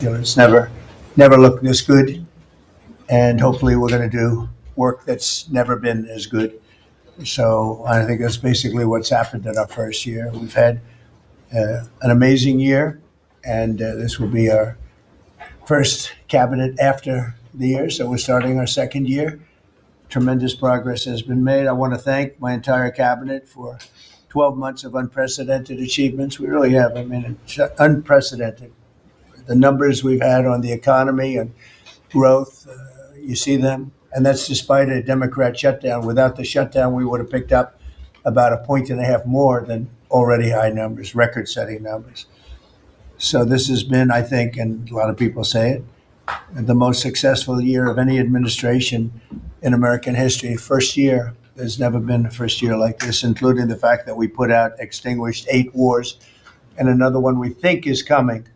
It's never looked this good, and hopefully we're going to do work that's never been as good. So I think that's basically what's happened in our first year. We've had an amazing year, and this will be our first cabinet after the year. So we're starting our second year. Tremendous progress has been made. I want to thank my entire cabinet for 12 months of unprecedented achievements. We really have. I mean, it's unprecedented. The numbers we've had on the economy and growth, you see them. And that's despite a Democrat shutdown. Without the shutdown, we would have picked up about 1.5 points more than already high numbers, record-setting numbers. So this has been, I think, and a lot of people say it, the most successful year of any administration in American history. First year, there's never been a first year like this, including the fact that we extinguished 8 wars, and another one we think is coming.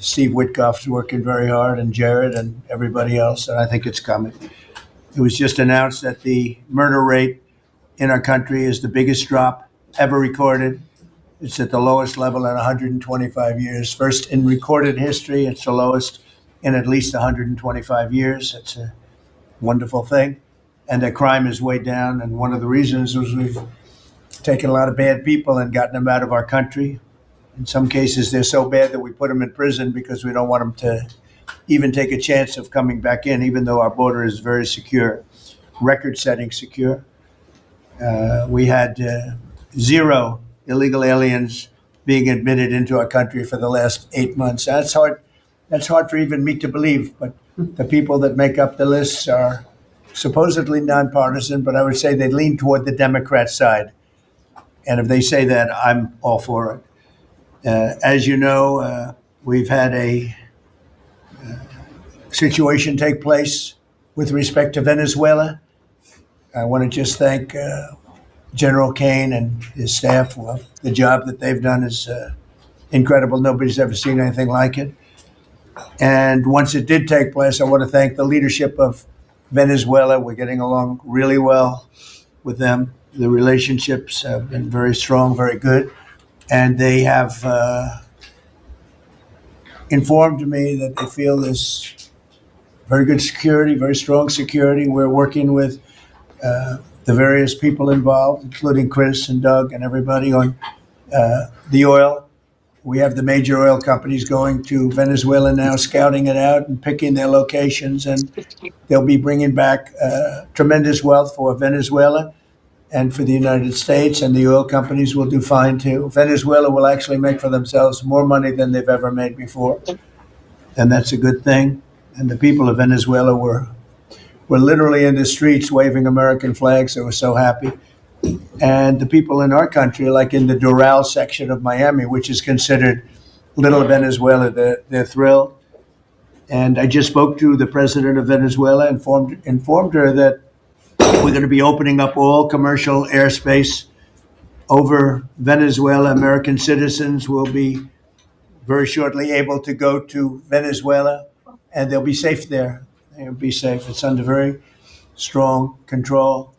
Steve Witkoff's working very hard, and Jared and everybody else, and I think it's coming. It was just announced that the murder rate in our country is the biggest drop ever recorded. It's at the lowest level in 125 years. First in recorded history, it's the lowest in at least 125 years. It's a wonderful thing. And the crime is way down, and one of the reasons was we've taken a lot of bad people and gotten them out of our country. In some cases, they're so bad that we put them in prison because we don't want them to even take a chance of coming back in, even though our border is very secure, record-setting secure. We had 0 illegal aliens being admitted into our country for the last 8 months. That's hard. That's hard for even me to believe, but the people that make up the lists are supposedly nonpartisan, but I would say they lean toward the Democrat side. And if they say that, I'm all for it. As you know, we've had a situation take place with respect to Venezuela. I want to just thank General Kane and his staff. Well, the job that they've done is incredible. Nobody's ever seen anything like it. And once it did take place, I want to thank the leadership of Venezuela. We're getting along really well with them. The relationships have been very strong, very good. And they have informed me that they feel there's very good security, very strong security. We're working with the various people involved, including Chris and Doug and everybody on the oil. We have the major oil companies going to Venezuela now, scouting it out and picking their locations. And they'll be bringing back tremendous wealth for Venezuela and for the United States, and the oil companies will do fine too. Venezuela will actually make for themselves more money than they've ever made before, and that's a good thing. And the people of Venezuela were literally in the streets waving American flags. They were so happy. And the people in our country, like in the Doral section of Miami, which is considered Little Venezuela, they're thrilled. And I just spoke to the president of Venezuela, informed her that we're going to be opening up all commercial airspace over Venezuela. American citizens will be very shortly able to go to Venezuela, and they'll be safe there. They'll be safe. It's under very strong control.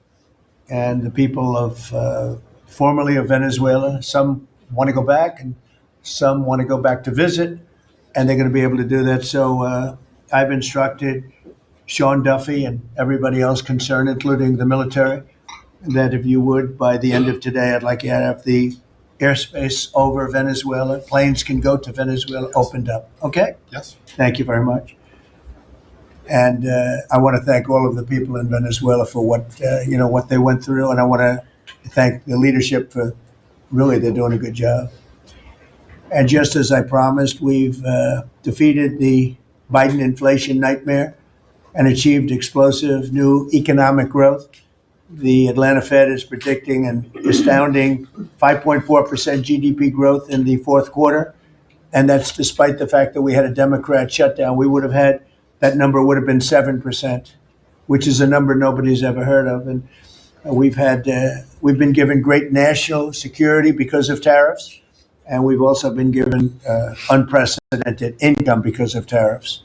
And the people of formerly of Venezuela, some want to go back and some want to go back to visit, and they're going to be able to do that. So I've instructed Sean Duffy and everybody else concerned, including the military, that if you would, by the end of today, I'd like you to have the airspace over Venezuela. Planes can go to Venezuela opened up. Okay? Yes. Thank you very much. And I want to thank all of the people in Venezuela for what they went through, and I want to thank the leadership for really they're doing a good job. And just as I promised, we've defeated the Biden inflation nightmare and achieved explosive new economic growth. The Atlanta Fed is predicting an astounding 5.4% GDP growth in the fourth quarter, and that's despite the fact that we had a Democrat shutdown. That number would have been 7%, which is a number nobody's ever heard of. And we've been given great national security because of tariffs, and we've also been given unprecedented income because of tariffs.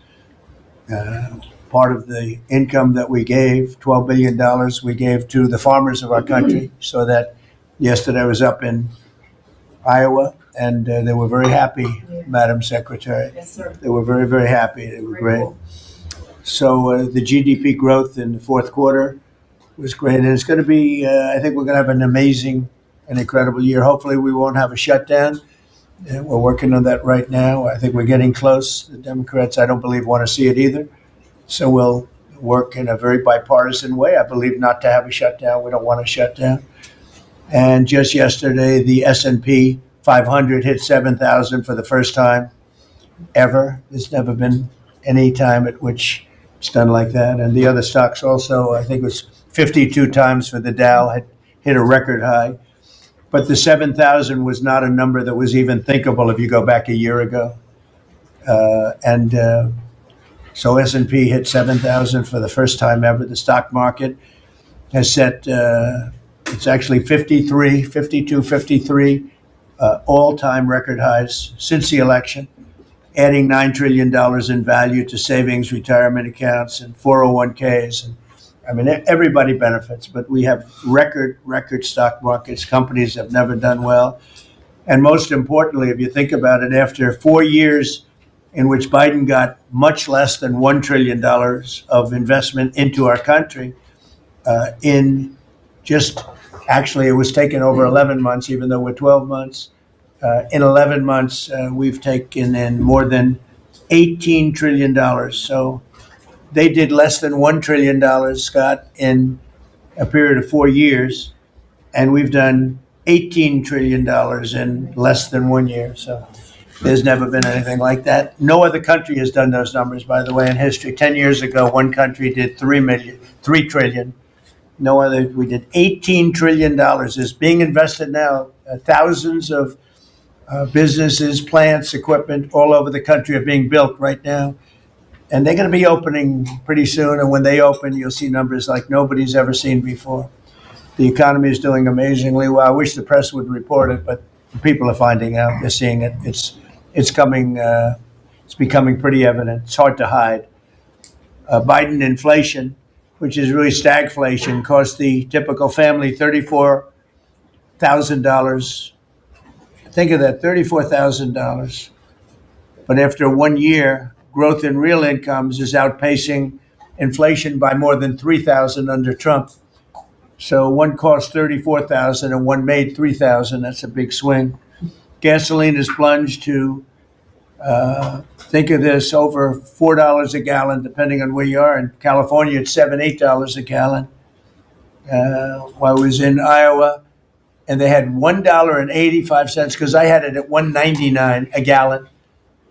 Part of the income that we gave, $12 billion, we gave to the farmers of our country, so that yesterday I was up in Iowa and they were very happy, Madam Secretary. Yes, sir. They were very, very happy. They were great. Grateful. So the GDP growth in the fourth quarter was great, and it's going to be. I think we're going to have an amazing and incredible year. Hopefully, we won't have a shutdown. We're working on that right now. I think we're getting close. The Democrats, I don't believe, want to see it either. So we'll work in a very bipartisan way. I believe not to have a shutdown. We don't want a shutdown. And just yesterday, the S&P 500 hit 7,000 for the first time ever. There's never been any time at which it's done like that. And the other stocks also, I think it was 52 times for the Dow, had hit a record high. But the 7,000 was not a number that was even thinkable if you go back a year ago. So S&P hit 7,000 for the first time ever. The stock market has set, it's actually 53 all-time record highs since the election, adding $9 trillion in value to savings, retirement accounts, and 401ks. And I mean, everybody benefits, but we have record stock markets. Companies have never done well. And most importantly, if you think about it, after 4 years in which Biden got much less than $1 trillion of investment into our country, in just, actually it was taken over 11 months, even though we're 12 months. In 11 months, we've taken in more than $18 trillion. So they did less than $1 trillion, Scott, in a period of 4 years, and we've done $18 trillion in less than 1 year. So there's never been anything like that. No other country has done those numbers, by the way, in history. 10 years ago, one country did 3 trillion. No other. We did $18 trillion. Is being invested now. Thousands of businesses, plants, equipment all over the country are being built right now. And they're going to be opening pretty soon. And when they open, you'll see numbers like nobody's ever seen before. The economy is doing amazingly well. I wish the press would report it, but people are finding out. They're seeing it. It's coming. It's becoming pretty evident. It's hard to hide. Biden inflation, which is really stagflation, cost the typical family $34,000. Think of that, $34,000. But after 1 year, growth in real incomes is outpacing inflation by more than $3,000 under Trump. So one cost $34,000 and one made $3,000. That's a big swing. Gasoline has plunged to, think of this, over $4 a gallon, depending on where you are. In California, it's $7, $8 a gallon. While I was in Iowa, and they had $1.85, because I had it at $1.99 a gallon.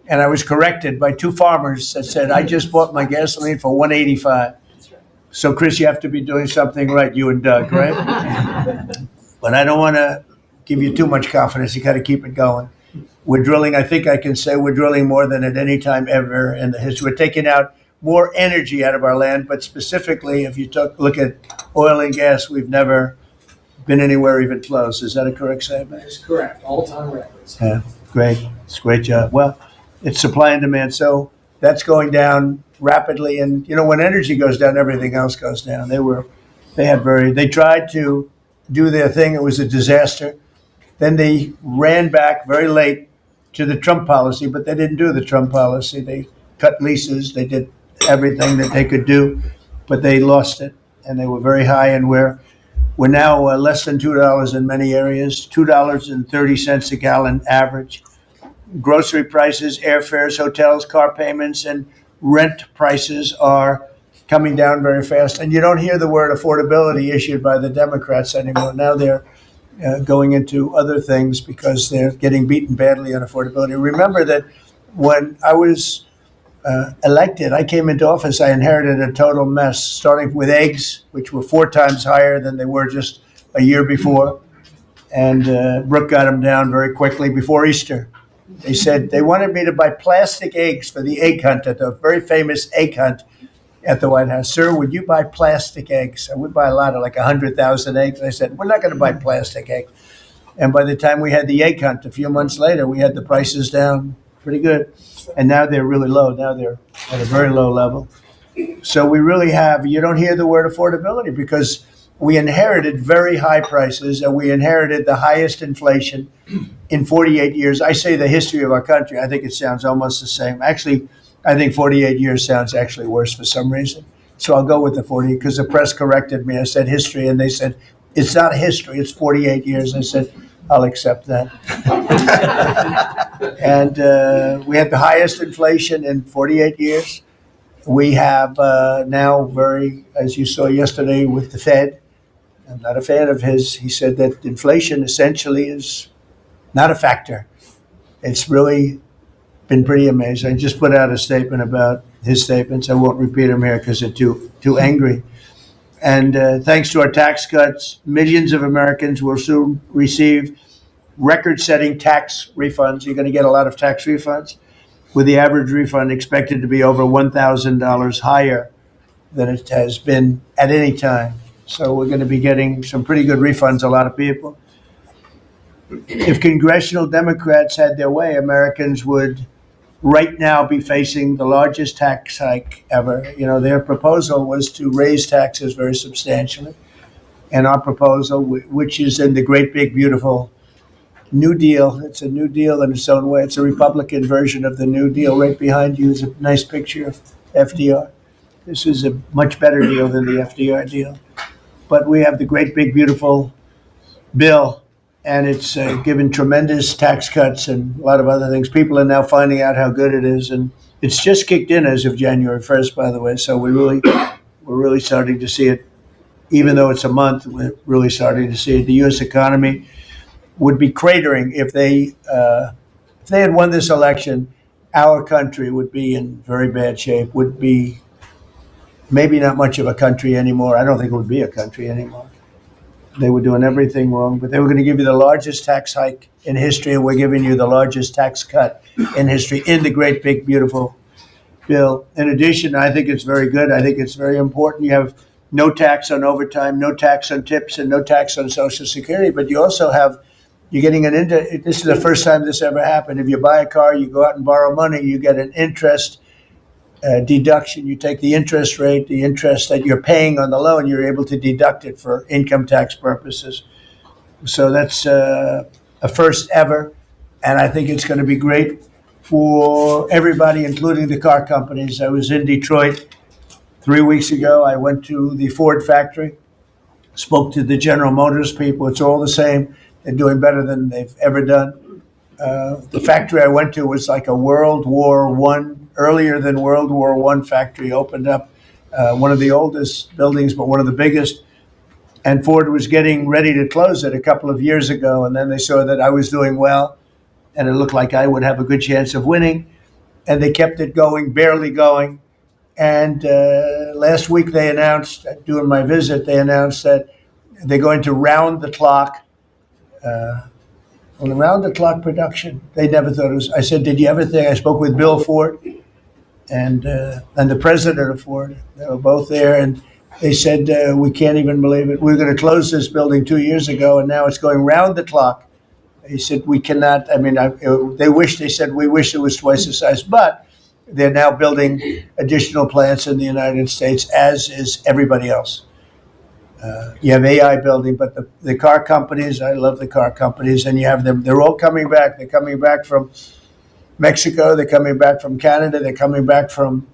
And I was corrected by two farmers that said, I just bought my gasoline for $1.85. So, Chris, you have to be doing something right, you and Doug, right? But I don't want to give you too much confidence. You got to keep it going. We're drilling, I think I can say we're drilling more than at any time ever in the history. We're taking out more energy out of our land, but specifically, if you look at oil and gas, we've never been anywhere even close. Is that a correct statement? That is correct. All-time records. Yeah, great. It's a great job. Well, it's supply and demand. So that's going down rapidly. And, you know, when energy goes down, everything else goes down. They tried to do their thing. It was a disaster. Then they ran back very late to the Trump policy, but they didn't do the Trump policy. They cut leases. They did everything that they could do, but they lost it. And they were very high. And we're now less than $2 in many areas, $2.30 a gallon average. Grocery prices, airfares, hotels, car payments, and rent prices are coming down very fast. And you don't hear the word affordability issued by the Democrats anymore. Now they're going into other things because they're getting beaten badly on affordability. Remember that when I was elected, I came into office, I inherited a total mess, starting with eggs, which were 4 times higher than they were just a year before. And Brooke got them down very quickly before Easter. They said they wanted me to buy plastic eggs for the egg hunt, at the very famous egg hunt at the White House. Sir, would you buy plastic eggs? I would buy a lot, of like 100,000 eggs. I said, we're not going to buy plastic eggs. And by the time we had the egg hunt, a few months later, we had the prices down pretty good. And now they're really low. Now they're at a very low level. So we really have, you don't hear the word affordability because we inherited very high prices, and we inherited the highest inflation in 48 years. I say the history of our country. I think it sounds almost the same. Actually, I think 48 years sounds actually worse for some reason. So I'll go with the 40 because the press corrected me. I said history, and they said, it's not history, it's 48 years. I said, I'll accept that. And we had the highest inflation in 48 years. We have now as you saw yesterday with the Fed, I'm not a fan of his. He said that inflation essentially is not a factor. It's really been pretty amazing. I just put out a statement about his statements. I won't repeat them here because they're too angry. And thanks to our tax cuts, millions of Americans will soon receive record-setting tax refunds. You're going to get a lot of tax refunds, with the average refund expected to be over $1,000 higher than it has been at any time. So we're going to be getting some pretty good refunds, a lot of people. If congressional Democrats had their way, Americans would right now be facing the largest tax hike ever. You know, their proposal was to raise taxes very substantially. And our proposal, which is in the great big beautiful New Deal, it's a New Deal in its own way. It's a Republican version of the New Deal. Right behind you is a nice picture of FDR. This is a much better deal than the FDR deal. But we have the great big beautiful bill, and it's given tremendous tax cuts and a lot of other things. People are now finding out how good it is, and it's just kicked in as of January 1st, by the way. So we're really starting to see it. Even though it's a month, we're really starting to see it. The U.S. economy would be cratering if they had won this election. Our country would be in very bad shape. Would be maybe not much of a country anymore. I don't think it would be a country anymore. They were doing everything wrong, but they were going to give you the largest tax hike in history, and we're giving you the largest tax cut in history in the great big beautiful bill. In addition, I think it's very good. I think it's very important. You have no tax on overtime, no tax on tips, and no tax on Social Security. But you also you're getting this is the first time this ever happened. If you buy a car, you go out and borrow money, you get an interest deduction. You take the interest rate, the interest that you're paying on the loan, you're able to deduct it for income tax purposes. So that's a first ever. And I think it's going to be great for everybody, including the car companies. I was in Detroit 3 weeks ago. I went to the Ford factory, spoke to the General Motors people. It's all the same. They're doing better than they've ever done. The factory I went to was like a World War I, earlier than World War I factory opened up. One of the oldest buildings, but one of the biggest. And Ford was getting ready to close it a couple of years ago. And then they saw that I was doing well, and it looked like I would have a good chance of winning. And they kept it going, barely going. And last week they announced, during my visit, they announced that they're going to round the clock. On the round-the-clock production, they never thought it was. I said, "Did you ever think?" I spoke with Bill Ford and the president of Ford. They were both there, and they said, "We can't even believe it. We were going to close this building 2 years ago, and now it's going round the clock." He said, "We cannot." I mean, they said, "We wish it was twice the size," but they're now building additional plants in the United States, as is everybody else. You have AI building, but the car companies, I love the car companies, and you have them, they're all coming back. They're coming back from Mexico, they're coming back from Canada, they're coming back from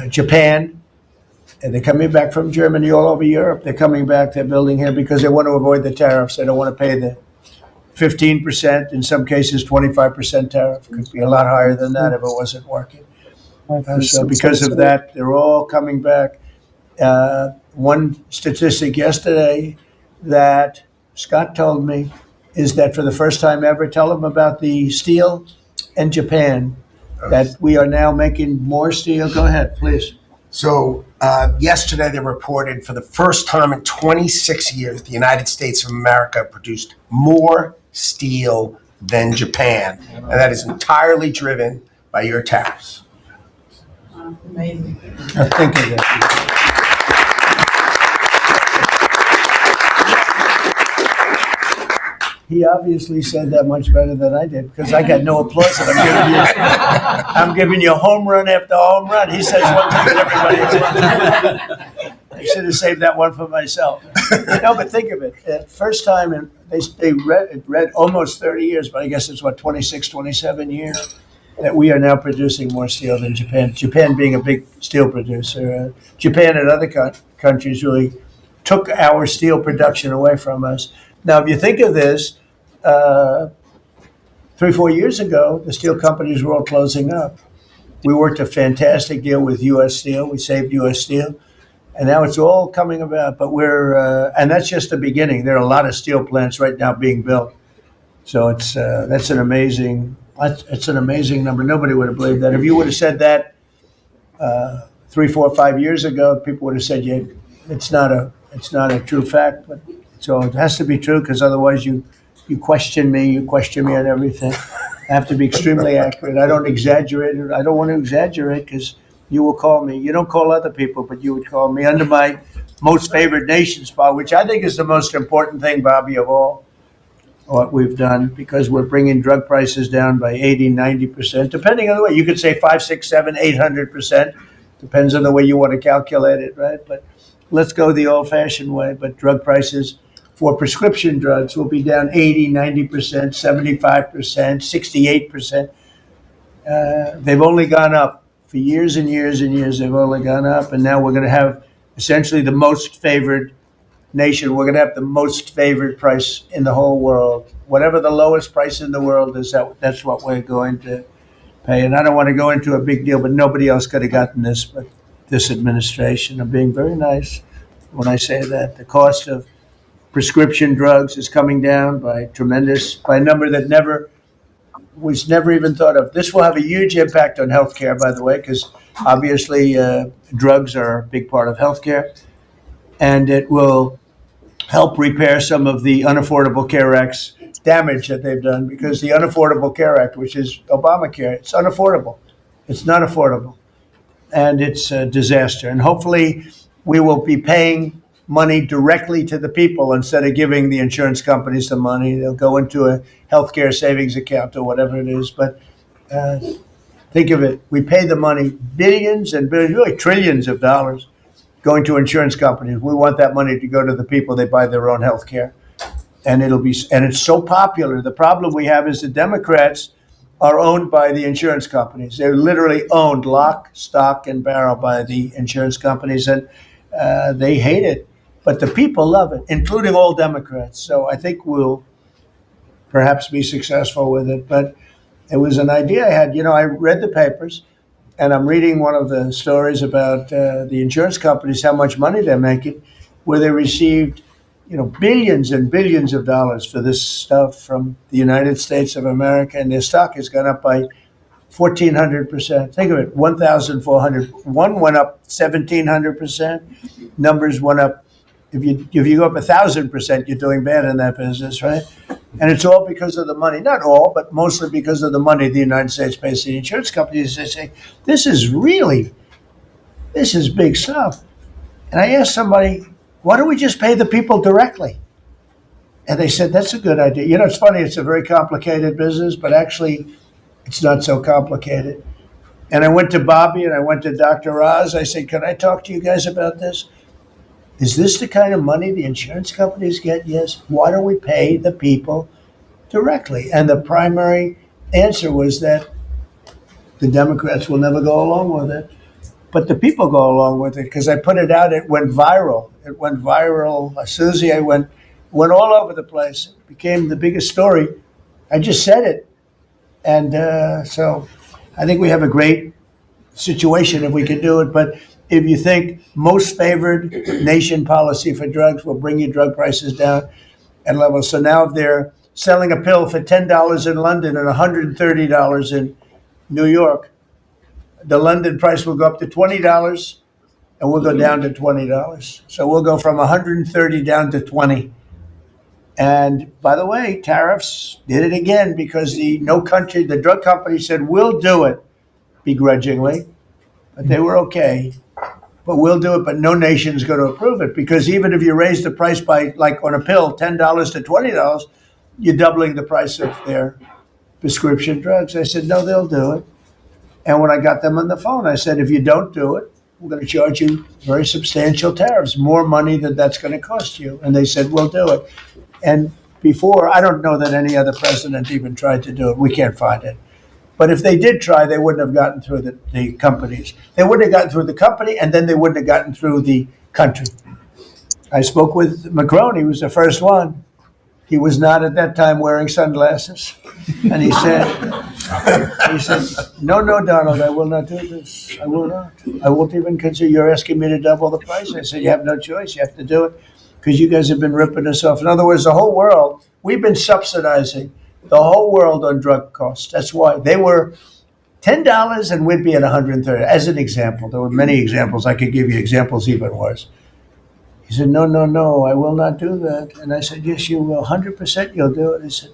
Japan, and they're coming back from Germany, all over Europe. They're coming back, they're building here because they want to avoid the tariffs. They don't want to pay the 15%, in some cases 25% tariff. Could be a lot higher than that if it wasn't working. So because of that, they're all coming back. One statistic yesterday that Scott told me is that for the first time ever, tell them about the steel in Japan, that we are now making more steel. Go ahead, please. So yesterday they reported for the first time in 26 years, the United States of America produced more steel than Japan. And that is entirely driven by your tariffs. Amazing. Thank you. He obviously said that much better than I did because I got no applause. I'm giving you home run after home run. He says one thing and everybody else. I should have saved that one for myself. No, but think of it. First time, and they read almost 30 years, but I guess it's what, 26, 27 years that we are now producing more steel than Japan. Japan being a big steel producer. Japan and other countries really took our steel production away from us. Now, if you think of this, 3, 4 years ago, the steel companies were all closing up. We worked a fantastic deal with U.S. Steel. We saved U.S. Steel. And now it's all coming about. But and that's just the beginning. There are a lot of steel plants right now being built. So it's an amazing number. Nobody would have believed that. If you would have said that 3, 4, 5 years ago, people would have said, "Yeah, it's not a true fact." But so it has to be true because otherwise you question me on everything. I have to be extremely accurate. I don't exaggerate it. I don't want to exaggerate because you will call me. You don't call other people, but you would call me under my most favored nation spot, which I think is the most important thing, Bobby, of all what we've done, because we're bringing drug prices down by 80, 90%, depending on the way. You could say 5, 6, 7, 800%. Depends on the way you want to calculate it, right? But let's go the old-fashioned way. But drug prices for prescription drugs will be down 80, 90%, 75%, 68%. They've only gone up for years and years and years. They've only gone up, and now we're going to have essentially the most favored nation. We're going to have the most favored price in the whole world. Whatever the lowest price in the world is, that's what we're going to pay. And I don't want to go into a big deal, but nobody else could have gotten this but this administration. I'm being very nice when I say that. The cost of prescription drugs is coming down by a number that was never even thought of. This will have a huge impact on healthcare, by the way, because obviously drugs are a big part of healthcare, and it will help repair some of the Unaffordable Care Act's damage that they've done, because the Unaffordable Care Act, which is Obamacare, it's unaffordable. It's not affordable, and it's a disaster. And hopefully we will be paying money directly to the people instead of giving the insurance companies the money. They'll go into a healthcare savings account or whatever it is. But think of it. We pay the money, billions and billions, really trillions of dollars going to insurance companies. We want that money to go to the people. They buy their own health care. And it's so popular. The problem we have is the Democrats are owned by the insurance companies. They're literally owned lock, stock, and barrel by the insurance companies. And they hate it. But the people love it, including all Democrats. So I think we'll perhaps be successful with it. But it was an idea I had. I read the papers, and I'm reading one of the stories about the insurance companies, how much money they're making, where they received, billions and billions of dollars for this stuff from the United States of America, and their stock has gone up by 1,400%. Think of it, 1,400. One went up 1,700%. Numbers went up. If you go up 1,000%, you're doing bad in that business, right? And it's all because of the money. Not all, but mostly because of the money the United States pays to the insurance companies. They say, this is big stuff. And I asked somebody, why don't we just pay the people directly? And they said, that's a good idea. It's funny, it's a very complicated business, but actually it's not so complicated. And I went to Bobby and I went to Dr. Oz. I said, can I talk to you guys about this? Is this the kind of money the insurance companies get? Yes. Why don't we pay the people directly? And the primary answer was that the Democrats will never go along with it. But the people go along with it because I put it out. It went viral. Susie, I went all over the place. It became the biggest story. I just said it. And so I think we have a great situation if we can do it. But if you think most favored nation policy for drugs will bring your drug prices down at levels. So now if they're selling a pill for $10 in London and $130 in New York, the London price will go up to $20 and we'll go down to $20. So we'll go from 130 down to 20. And by the way, tariffs did it again because the drug company said, we'll do it begrudgingly, but they were okay. But we'll do it, but no nation's going to approve it because even if you raise the price by, like on a pill, $10 to $20, you're doubling the price of their prescription drugs. I said, no, they'll do it. And when I got them on the phone, I said, if you don't do it, we're going to charge you very substantial tariffs, more money than that's going to cost you. And they said, we'll do it. And before, I don't know that any other president even tried to do it. We can't find it. But if they did try, they wouldn't have gotten through the companies. They wouldn't have gotten through the company, and then they wouldn't have gotten through the country. I spoke with Macron. He was the first one. He was not at that time wearing sunglasses. And he said, no, Donald, I will not do this. I will not. I won't even consider, you're asking me to double the price. I said, you have no choice. You have to do it because you guys have been ripping us off. In other words, the whole world, we've been subsidizing the whole world on drug costs. That's why they were $10 and we'd be at 130. As an example, there were many examples. I could give you examples even worse. He said, no, I will not do that. And I said, yes, you will. 100% you'll do it. He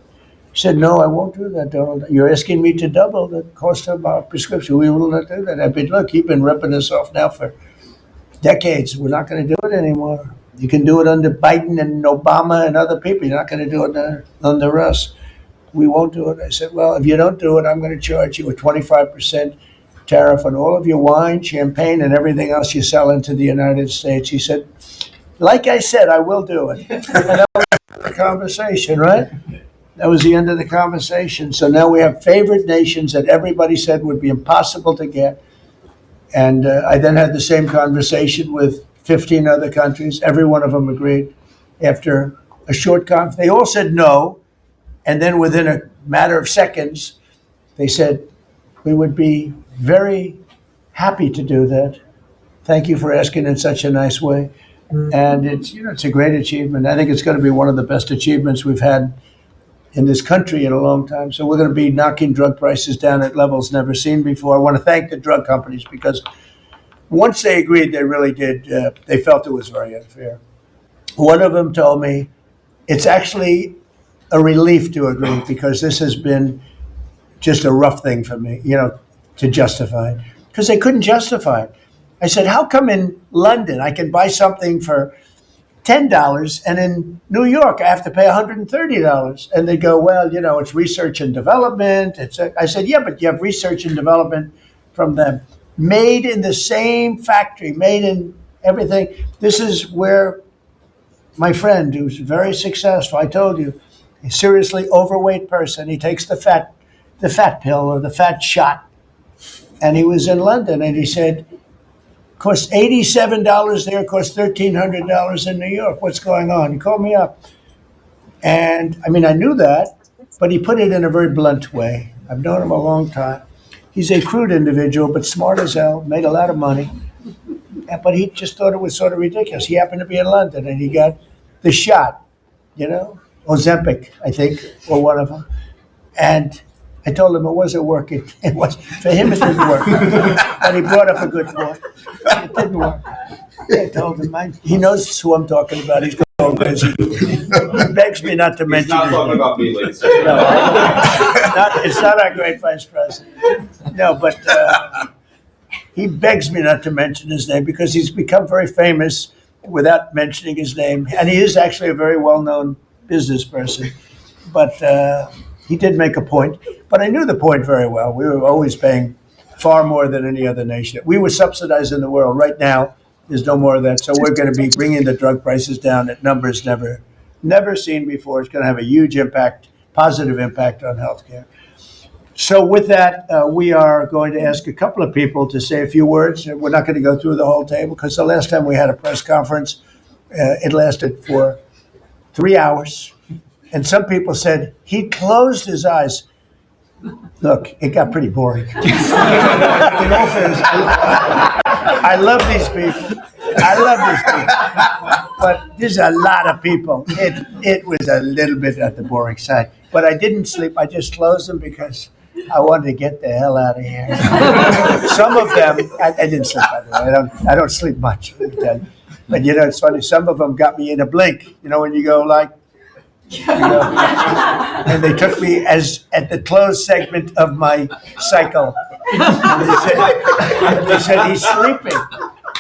said, no, I won't do that, Donald. You're asking me to double the cost of our prescription. We will not do that. I said, look, you've been ripping us off now for decades. We're not going to do it anymore. You can do it under Biden and Obama and other people. You're not going to do it under us. We won't do it. I said, well, if you don't do it, I'm going to charge you a 25% tariff on all of your wine, champagne, and everything else you sell into the United States. He said, like I said, I will do it. And that was the conversation, right? That was the end of the conversation. So now we have favored nations that everybody said would be impossible to get. And I then had the same conversation with 15 other countries. Every one of them agreed. After a short conference, they all said no. And then within a matter of seconds, they said, we would be very happy to do that. Thank you for asking in such a nice way. And it's a great achievement. I think it's going to be one of the best achievements we've had in this country in a long time. So we're going to be knocking drug prices down at levels never seen before. I want to thank the drug companies because once they agreed, they really did. They felt it was very unfair. One of them told me it's actually a relief to agree because this has been just a rough thing for me, to justify it because they couldn't justify it. I said, how come in London I can buy something for $10 and in New York I have to pay $130? And they go, well, it's research and development. I said, yeah, but you have research and development from them. Made in the same factory, made in everything. This is where my friend, who's very successful, I told you, a seriously overweight person, he takes the fat pill or the fat shot. And he was in London and he said, costs $87 there, costs $1,300 in New York. What's going on? He called me up. And I knew that, but he put it in a very blunt way. I've known him a long time. He's a crude individual, but smart as hell, made a lot of money. But he just thought it was sort of ridiculous. He happened to be in London and he got the shot, Ozempic, I think, or one of them. And I told him it wasn't working. For him, it didn't work. But he brought up a good point. It didn't work. I told him, he knows who I'm talking about. He's going crazy. He begs me not to mention He's not talking about me, ladies and gentlemen. No, it's not our great vice president. No, but he begs me not to mention his name because he's become very famous without mentioning his name. And he is actually a very well-known business person. But he did make a point. But I knew the point very well. We were always paying far more than any other nation. We were subsidizing the world. Right now, there's no more of that. So we're going to be bringing the drug prices down at numbers never seen before. It's going to have a huge impact, positive impact on healthcare. So with that, we are going to ask a couple of people to say a few words. We're not going to go through the whole table because the last time we had a press conference, it lasted for 3 hours. And some people said he closed his eyes. Look, it got pretty boring. In all fairness, I love these people. But there's a lot of people. It was a little bit at the boring side. But I didn't sleep. I just closed them because I wanted to get the hell out of here. Some of them, I didn't sleep, by the way. I don't sleep much. But it's funny. Some of them got me in a blink. When you go like, and they took me as at the closed segment of my cycle. And they said he's sleeping.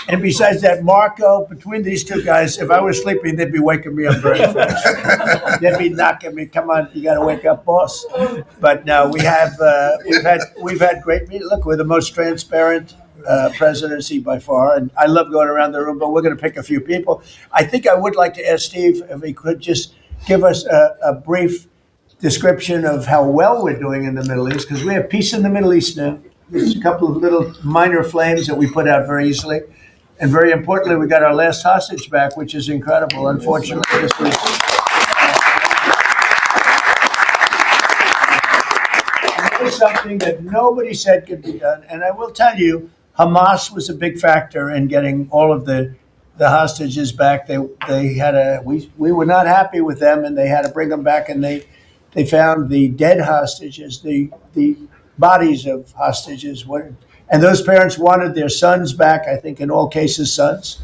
And besides that, Marco, between these two guys, if I was sleeping, they'd be waking me up very fast. They'd be knocking me, come on, you got to wake up, boss. But no, we've had great meetings. Look, we're the most transparent presidency by far, and I love going around the room, but we're going to pick a few people. I think I would like to ask Steve if he could just give us a brief description of how well we're doing in the Middle East, because we have peace in the Middle East now. There's a couple of little minor flames that we put out very easily. And very importantly, we got our last hostage back, which is incredible. Unfortunately, this was... something that nobody said could be done. And I will tell you, Hamas was a big factor in getting all of the hostages back. We were not happy with them, and they had to bring them back, and they found the dead hostages, the bodies of hostages. And those parents wanted their sons back, I think in all cases sons,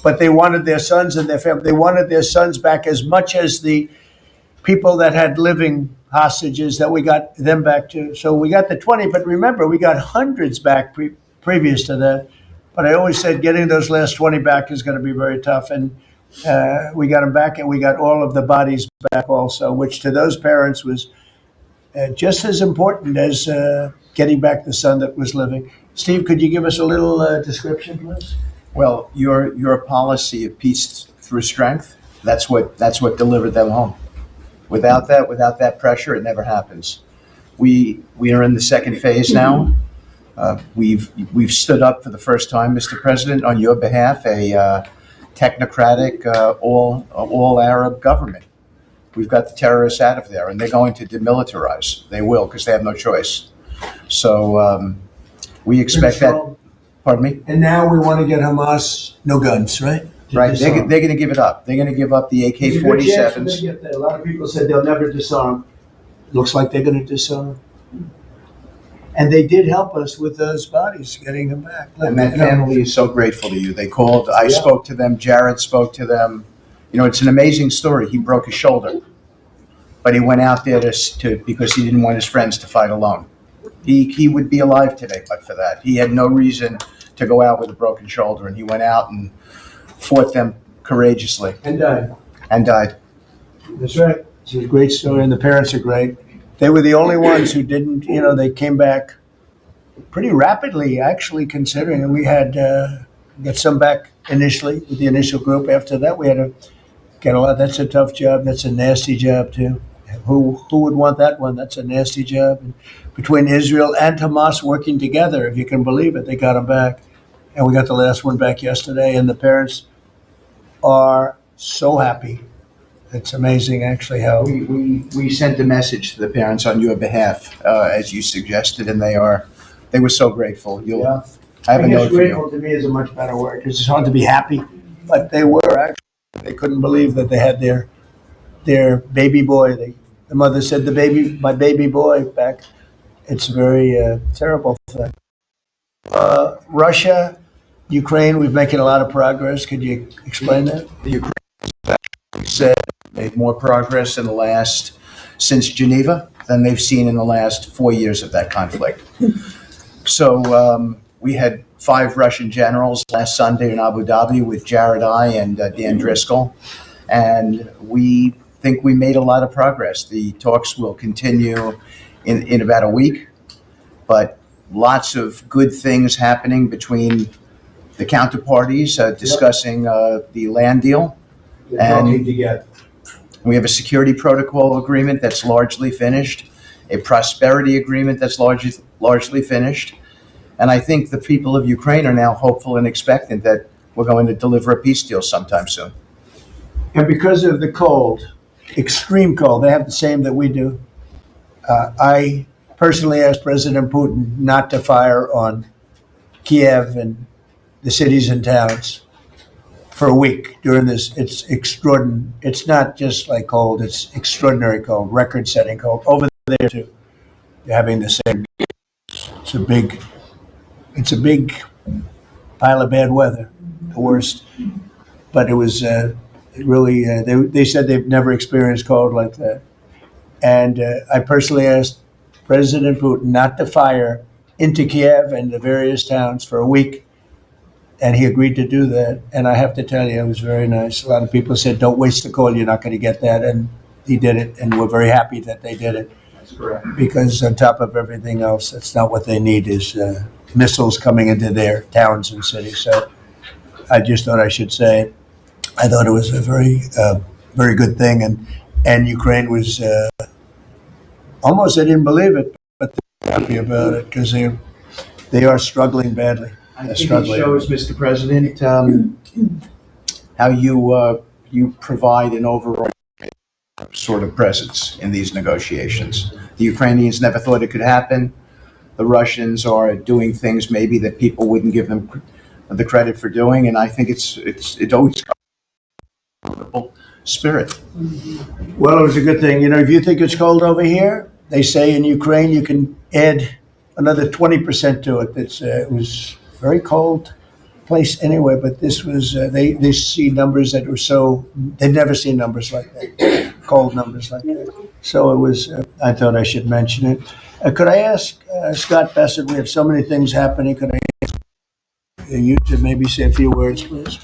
but they wanted their sons and their family. They wanted their sons back as much as the people that had living hostages that we got them back to. So we got the 20, but remember, we got hundreds back previous to that. But I always said getting those last 20 back is going to be very tough. And we got them back, and we got all of the bodies back also, which to those parents was just as important as getting back the son that was living. Steve, could you give us a little description, please? Well, your policy of peace through strength, that's what delivered them home. Without that pressure, it never happens. We are in the second phase now. We've stood up for the first time, Mr. President, on your behalf, a technocratic, all Arab government. We've got the terrorists out of there, and they're going to demilitarize. They will, because they have no choice. So we expect that. Pardon me? And now we want to get Hamas no guns, right? Right, they're going to give it up. They're going to give up the AK-47s. A lot of people said they'll never disarm. Looks like they're going to disarm. And they did help us with those bodies, getting them back. And that family is so grateful to you. They called, I spoke to them, Jared spoke to them. You know, it's an amazing story. He broke his shoulder, but he went out there because he didn't want his friends to fight alone. He would be alive today, but for that. He had no reason to go out with a broken shoulder, and he went out and fought them courageously. And died. And died. That's right. It's a great story, and the parents are great. They were the only ones who didn't, they came back pretty rapidly, actually, considering. And we had got some back initially with the initial group. After that, we had to get a lot. That's a tough job. That's a nasty job, too. Who would want that one? That's a nasty job. And between Israel and Hamas working together, if you can believe it, they got them back. And we got the last one back yesterday, and the parents are so happy. It's amazing, actually, how we sent a message to the parents on your behalf, as you suggested, and they were so grateful. I have a note for grateful you. to me is a much better word, because it's hard to be happy, but they were actually. They couldn't believe that they had their baby boy. The mother said, my baby boy back. It's a very terrible thing. Russia, Ukraine, we've making a lot of progress. Could you explain that? The Ukraine said made more progress since Geneva than they've seen in the last 4 years of that conflict. So we had 5 Russian generals last Sunday in Abu Dhabi with Jared and Dan Driscoll, and we think we made a lot of progress. The talks will continue in about a week, but lots of good things happening between the counterparties discussing the land deal. And we have a security protocol agreement that's largely finished, a prosperity agreement that's largely finished. And I think the people of Ukraine are now hopeful and expectant that we're going to deliver a peace deal sometime soon. And because of the cold, extreme cold, they have the same that we do. I personally asked President Putin not to fire on Kiev and the cities and towns for a week during this. It's extraordinary. It's not just like cold, it's extraordinary cold, record-setting cold. Over there, too, they're having the same. It's a big pile of bad weather, the worst. But it was really, they said they've never experienced cold like that. And I personally asked President Putin not to fire into Kiev and the various towns for a week. And he agreed to do that. And I have to tell you, it was very nice. A lot of people said, don't waste the coal, you're not going to get that. And he did it, and we're very happy that they did it. That's correct. Because on top of everything else, that's not what they need is missiles coming into their towns and cities. So I just thought I should say it. I thought it was a very good thing, and Ukraine was almost, I didn't believe it, but they're happy about it because they are struggling badly. I They're think it struggling. shows, Mr. President, how you provide an overall sort of presence in these negotiations. The Ukrainians never thought it could happen. The Russians are doing things maybe that people wouldn't give them the credit for doing, and I think it always comes from a spirit. Well, it was a good thing. You know, if you think it's cold over here, they say in Ukraine you can add another 20% to it. It was very cold place anyway, but this was, they see numbers that were they'd never seen numbers like that, cold numbers like that. So it was, I thought I should mention it. Could I ask Scott Bassett, we have so many things happening, could I ask you to maybe say a few words, please?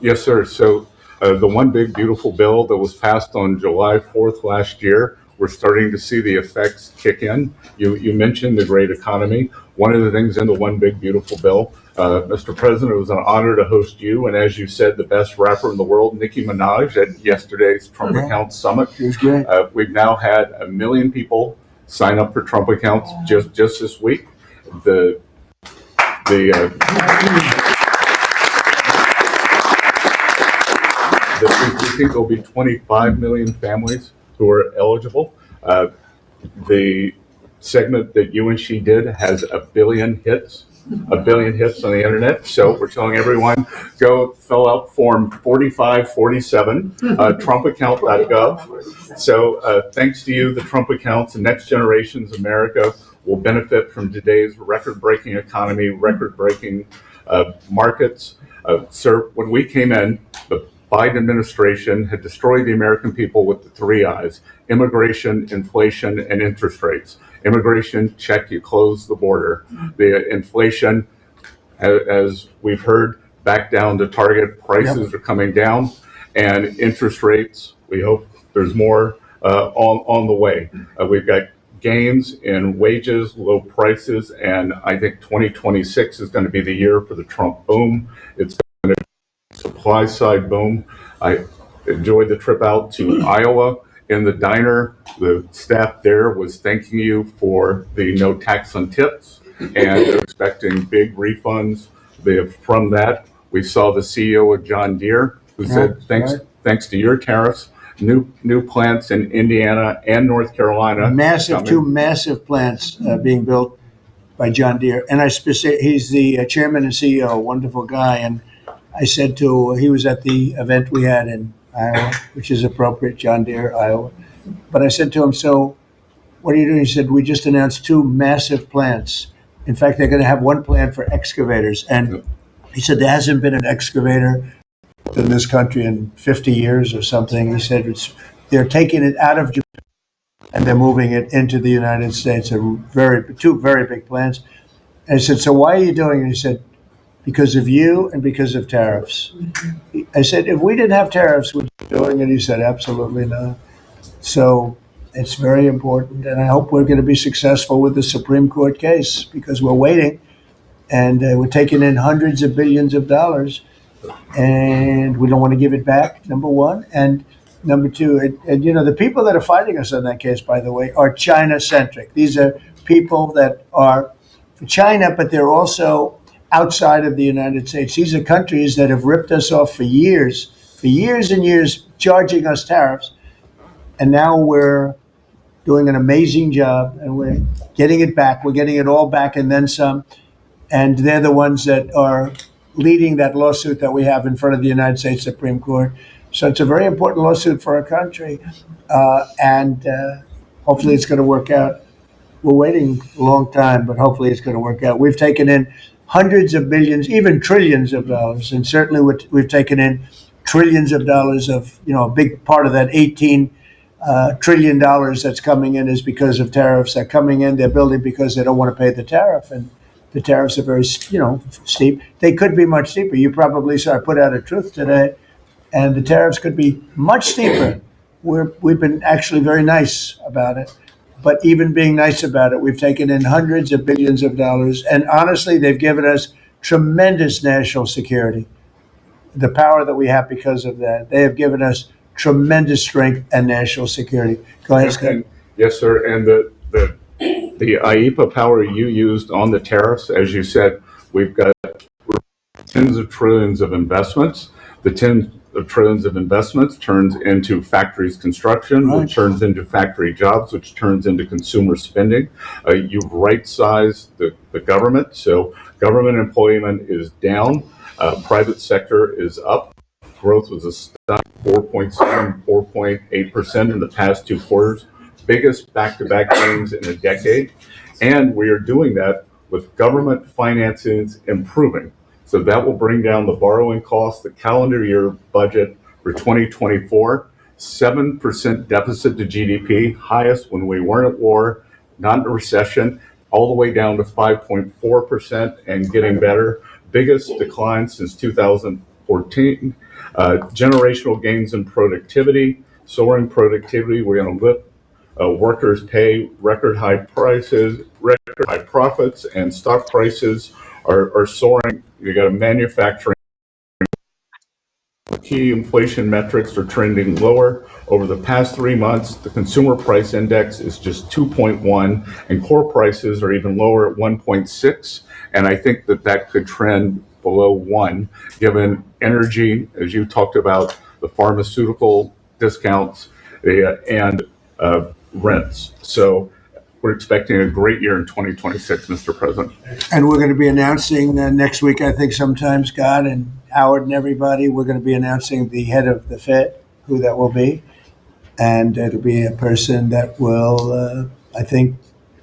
Yes, sir. So the one big beautiful bill that was passed on July 4th last year, we're starting to see the effects kick in. You mentioned the great economy. One of the things in the one big beautiful bill, Mr. President, it was an honor to host you. And as you said, the best rapper in the world, Nicki Minaj, at yesterday's Trump Accounts Summit. It was great. We've now had 1 million people sign up for Trump accounts just this week. We think there'll be 25 million families who are eligible. The segment that you and she did has 1 billion hits on the internet. So we're telling everyone, go fill out form 4547, trumpaccount.gov. So thanks to you, the Trump accounts and Next Generation's America will benefit from today's record-breaking economy, record-breaking markets. Sir, when we came in, the Biden administration had destroyed the American people with the 3 I's: immigration, inflation, and interest rates. Immigration, check, you close the border. The inflation, as we've heard, back down to target. Prices are coming down. And interest rates, we hope there's more on the way. We've got gains in wages, low prices, and I think 2026 is going to be the year for the Trump boom. It's going to be a supply side boom. I enjoyed the trip out to Iowa. In the diner, the staff there was thanking you for the no tax on tips, and they're expecting big refunds. From that, we saw the CEO of John Deere, who said, thanks to your tariffs, new plants in Indiana and North Carolina. Two massive plants being built by John Deere. And he's the chairman and CEO, a wonderful guy. And I said he was at the event we had in Iowa, which is appropriate, John Deere, Iowa. But I said to him, so what are you doing? He said, we just announced 2 massive plants. In fact, they're going to have one plant for excavators. And he said, there hasn't been an excavator in this country in 50 years or something. He said, they're taking it out of Japan and they're moving it into the United States. 2 very big plants. And I said, so why are you doing it? He said, because of you and because of tariffs. I said, if we didn't have tariffs, would you be doing it? He said, absolutely not. So it's very important, and I hope we're going to be successful with the Supreme Court case because we're waiting, and we're taking in hundreds of billions of dollars, and we don't want to give it back, number one. And number two, and the people that are fighting us on that case, by the way, are China-centric. These are people that are for China, but they're also outside of the United States. These are countries that have ripped us off for years and years, charging us tariffs. And now we're doing an amazing job and we're getting it back. We're getting it all back and then some. And they're the ones that are leading that lawsuit that we have in front of the United States Supreme Court. So it's a very important lawsuit for our country. And hopefully it's going to work out. We're waiting a long time, but hopefully it's going to work out. We've taken in hundreds of billions, even trillions of dollars. And certainly we've taken in trillions of dollars of, a big part of that $18 trillion that's coming in is because of tariffs. They're coming in, they're building because they don't want to pay the tariff. And the tariffs are very, steep. They could be much steeper. You probably saw I put out a truth today, and the tariffs could be much steeper. We've been actually very nice about it. but even being nice about it, we've taken in hundreds of billions of dollars. And honestly, they've given us tremendous national security. The power that we have because of that. They have given us tremendous strength and national security. Go ahead, Scott. And- Yes, sir. And the IEPA power you used on the tariffs, as you said, we've got tens of trillions of investments. The tens of trillions of investments turns into factories construction, Right. which turns into factory jobs, which turns into consumer spending. You've right-sized the government, so government employment is down, private sector is up. Growth was a stunning 4.7, 4.8% in the past 2 quarters, biggest back-to-back gains in a decade. And we are doing that with government finances improving. So that will bring down the borrowing cost, the calendar year budget for 2024, 7% deficit to GDP, highest when we weren't at war, not in a recession, all the way down to 5.4% and getting better. Biggest decline since 2014. Generational gains in productivity, soaring productivity. We're going to lift workers pay, record high prices, record high profits, and stock prices are soaring. You got a manufacturing. Key inflation metrics are trending lower. Over the past 3 months, the consumer price index is just 2.1, and core prices are even lower at 1.6. And I think that could trend below 1, given energy, as you talked about, the pharmaceutical discounts and rents. So we're expecting a great year in 2026, Mr. President. And we're going to be announcing next week, I think, sometime, Scott and Howard and everybody, we're going to be announcing the head of the Fed, who that will be. And it'll be a person that will, I think,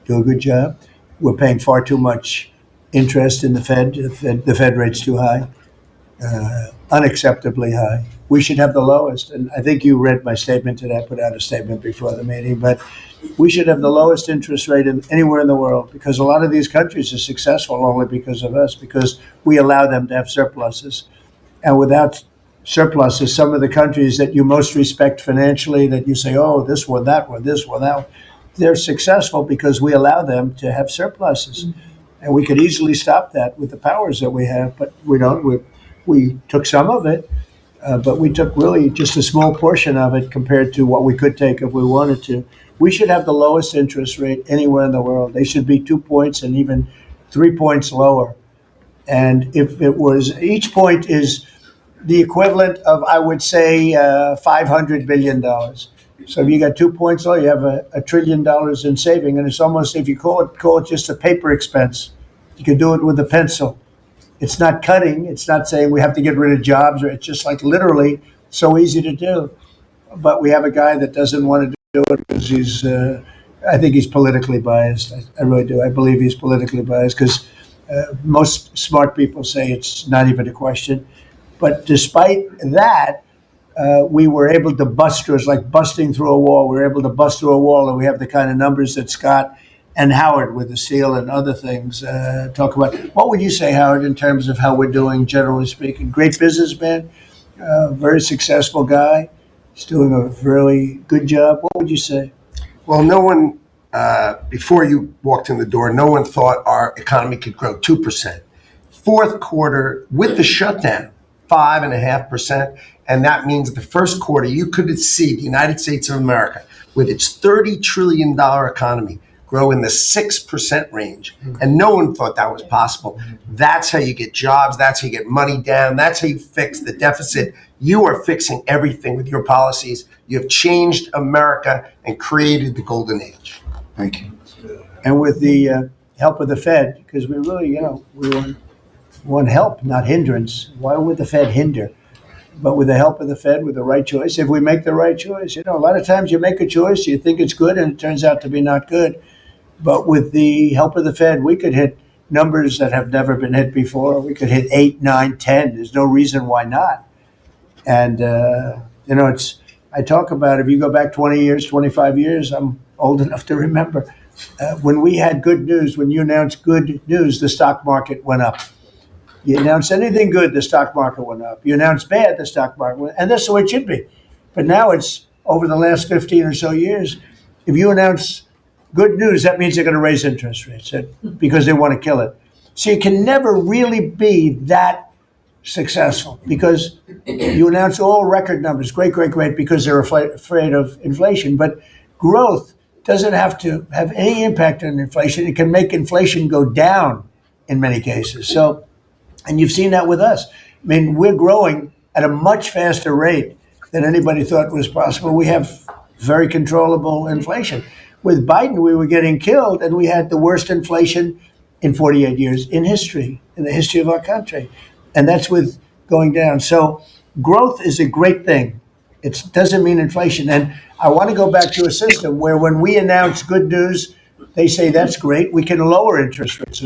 do a good job. We're paying far too much interest in the Fed. The Fed rate's too high, unacceptably high. We should have the lowest. And I think you read my statement today. I put out a statement before the meeting, but we should have the lowest interest rate anywhere in the world, because a lot of these countries are successful only because of us, because we allow them to have surpluses. And without surpluses, some of the countries that you most respect financially, that you say, oh, this one, that one, this one, that one, they're successful because we allow them to have surpluses. And we could easily stop that with the powers that we have, but we don't. We took some of it, but we took really just a small portion of it compared to what we could take if we wanted to. We should have the lowest interest rate anywhere in the world. They should be 2 points and even 3 points lower. And if it was, each point is the equivalent of, I would say, $500 billion. So if you got 2 points low, you have $1 trillion in saving. And it's almost, if you call it just a paper expense. You can do it with a pencil. It's not cutting. It's not saying we have to get rid of jobs, or it's just like literally so easy to do. But we have a guy that doesn't want to do it because he's, I think he's politically biased. I really do. I believe he's politically biased because most smart people say it's not even a question. But despite that, we were able to bust through. It's like busting through a wall. We were able to bust through a wall, and we have the kind of numbers that Scott and Howard with the steel and other things talk about. What would you say, Howard, in terms of how we're doing, generally speaking? Great businessman, very successful guy. He's doing a really good job. What would you say? Well, no one, before you walked in the door, no one thought our economy could grow 2%. Fourth quarter, with the shutdown, 5.5%. And that means the first quarter, you could see the United States of America, with its $30 trillion economy, grow in the 6% range. And no one thought that was possible. That's how you get jobs. That's how you get money down. That's how you fix the deficit. You are fixing everything with your policies. You have changed America and created the golden age. Thank you. And with the help of the Fed, because we really, we want help, not hindrance. Why would the Fed hinder? But with the help of the Fed, with the right choice, if we make the right choice, a lot of times you make a choice, you think it's good, and it turns out to be not good. But with the help of the Fed, we could hit numbers that have never been hit before. We could hit 8, 9, 10. There's no reason why not. And, I talk about, if you go back 20 years, 25 years, I'm old enough to remember, when we had good news, when you announced good news, the stock market went up. You announce anything good, the stock market went up. You announce bad, the stock market went up. And that's the way it should be. But now it's over the last 15 or so years, if you announce Good news, that means they're going to raise interest rates because they want to kill it. So you can never really be that successful because you announce all record numbers, great, great, great, because they're afraid of inflation. But growth doesn't have to have any impact on inflation. It can make inflation go down in many cases. So, and you've seen that with us. I mean, we're growing at a much faster rate than anybody thought was possible. We have very controllable inflation. With Biden, we were getting killed, and we had the worst inflation in 48 years in history, in the history of our country. And that's with going down. So growth is a great thing. It doesn't mean inflation. And I want to go back to a system where when we announce good news, they say that's great. We can lower interest rates.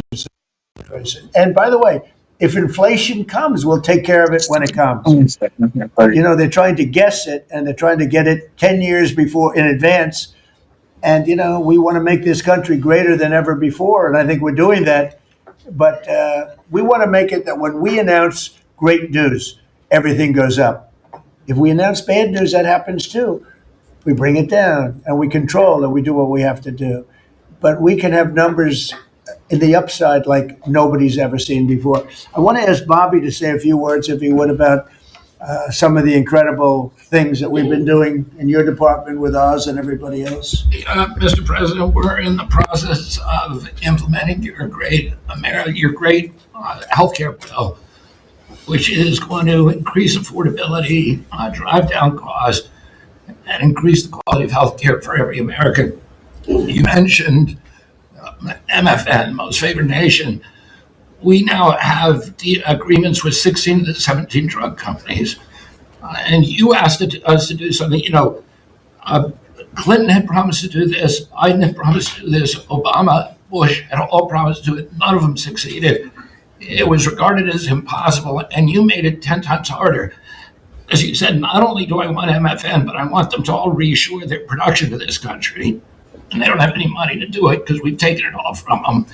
And by the way, if inflation comes, we'll take care of it when it comes. You know, they're trying to guess it and they're trying to get it 10 years before in advance. And, you know, we want to make this country greater than ever before. And I think we're doing that. But we want to make it that when we announce great news, everything goes up. If we announce bad news, that happens too. We bring it down and we control and we do what we have to do. But we can have numbers in the upside like nobody's ever seen before. I want to ask Bobby to say a few words, if he would, about some of the incredible things that we've been doing in your department with Oz and everybody else. Mr. President, we're in the process of implementing your great healthcare bill, which is going to increase affordability, drive down costs, and increase the quality of healthcare for every American. You mentioned MFN, Most Favored Nation. We now have agreements with 16 of the 17 drug companies. And you asked us to do something. You know, Clinton had promised to do this. Biden had promised to do this. Obama, Bush had all promised to do it. None of them succeeded. It was regarded as impossible. And you made it 10 times harder. As you said, not only do I want MFN, but I want them to all reassure their production to this country. And they don't have any money to do it because we've taken it all from them.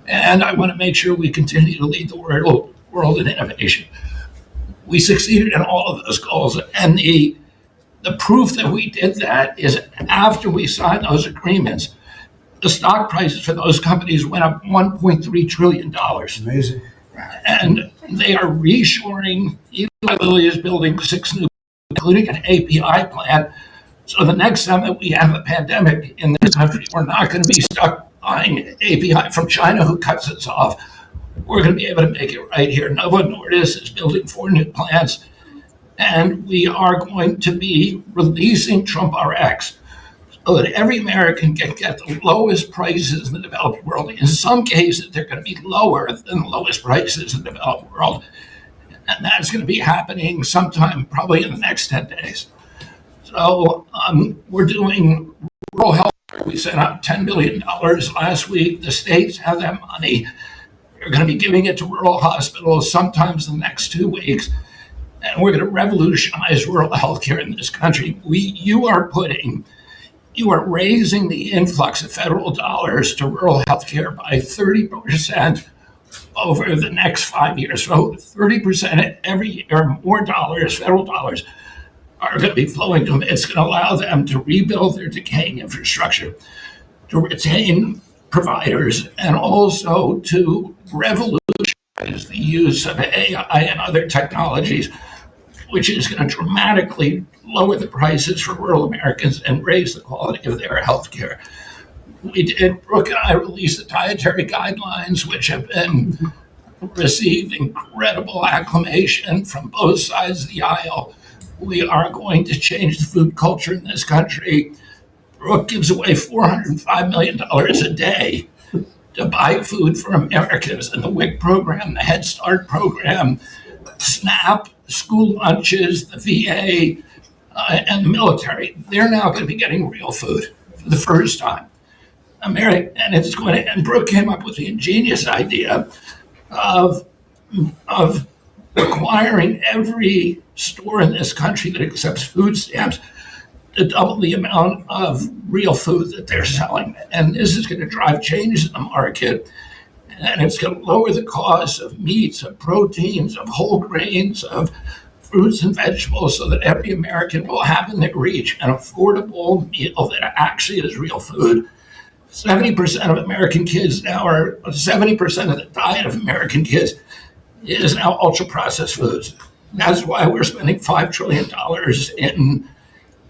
And I want to make sure we continue to lead the world in innovation. We succeeded in all of those goals. And the proof that we did that is after we signed those agreements, the stock prices for those companies went up $1.3 trillion. Amazing. And they are reshoring. Eli Lilly is building 6 new, including an API plant. So the next time that we have a pandemic in this country, we're not going to be stuck buying API from China, who cuts us off. We're going to be able to make it right here. Novo Nordisk is building 4 new plants, and we are going to be releasing Trump RX so that every American can get the lowest prices in the developed world. In some cases, they're going to be lower than the lowest prices in the developed world. And that's going to be happening sometime probably in the next 10 days. So we're doing rural health. We sent out $10 billion last week. The states have that money. They're going to be giving it to rural hospitals sometimes in the next 2 weeks. And we're going to revolutionize rural healthcare in this country. You are raising the influx of federal dollars to rural healthcare by 30% over the next 5 years. So 30% every year, more dollars, federal dollars, are going to be flowing to them. It's going to allow them to rebuild their decaying infrastructure, to retain providers, and also to revolutionize the use of AI and other technologies, which is going to dramatically lower the prices for rural Americans and raise the quality of their health care. Brooke and I released the dietary guidelines, which have been received incredible acclamation from both sides of the aisle. We are going to change the food culture in this country. Brooke gives away $405 million a day to buy food for Americans in the WIC program, the Head Start program, SNAP, school lunches, the VA, and the military. They're now going to be getting real food for the first time. And Brooke came up with the ingenious idea of requiring every store in this country that accepts food stamps to double the amount of real food that they're selling. And this is going to drive changes in the market. And it's going to lower the cost of meats, of proteins, of whole grains, of fruits and vegetables, so that every American will have in their reach an affordable meal that actually is real food. 70% of American kids now are 70% of the diet of American kids is now ultra processed foods. That's why we're spending $5 trillion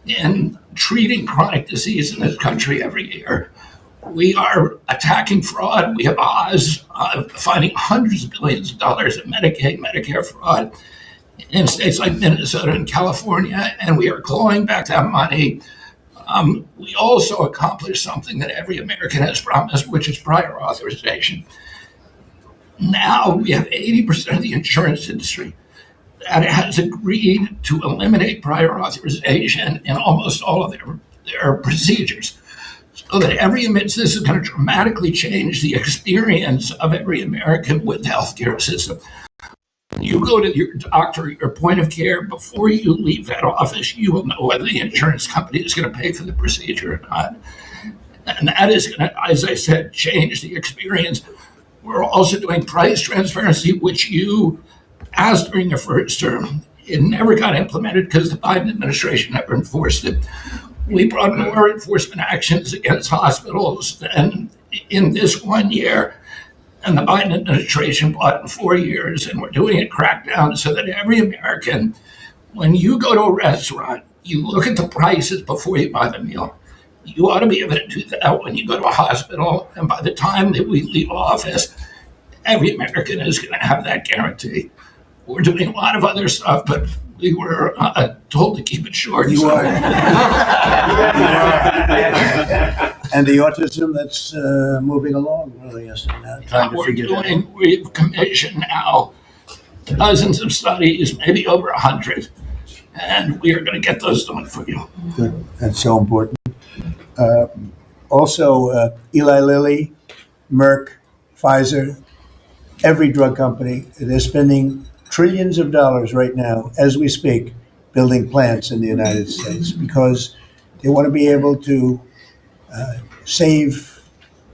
in treating chronic disease in this country every year. We are attacking fraud. We have Oz finding hundreds of billions of dollars in Medicaid, Medicare fraud in states like Minnesota and California, and we are clawing back that money. We also accomplished something that every American has promised, which is prior authorization. Now we have 80% of the insurance industry that has agreed to eliminate prior authorization in almost all of their procedures. So that this is going to dramatically change the experience of every American with the healthcare system. You go to your doctor, your point of care, before you leave that office, you will know whether the insurance company is going to pay for the procedure or not. And that is going to, as I said, change the experience. We're also doing price transparency, which you asked during your first term. It never got implemented because the Biden administration never enforced it. We brought more enforcement actions against hospitals than in this 1 year. And the Biden administration bought in 4 years, and we're doing a crackdown so that every American, when you go to a restaurant, you look at the prices before you buy the meal. You ought to be able to do that when you go to a hospital, and by the time that we leave office, every American is going to have that guarantee. We're doing a lot of other stuff, but we were told to keep it short. You so- are. And the autism that's moving along really is trying to We're figure that out. we've commissioned now dozens of studies, maybe over 100, and we are going to get those done for you. Good. That's so important. Also, Eli Lilly, Merck, Pfizer, every drug company, they're spending trillions of dollars right now, as we speak, building plants in the United States because they want to be able to save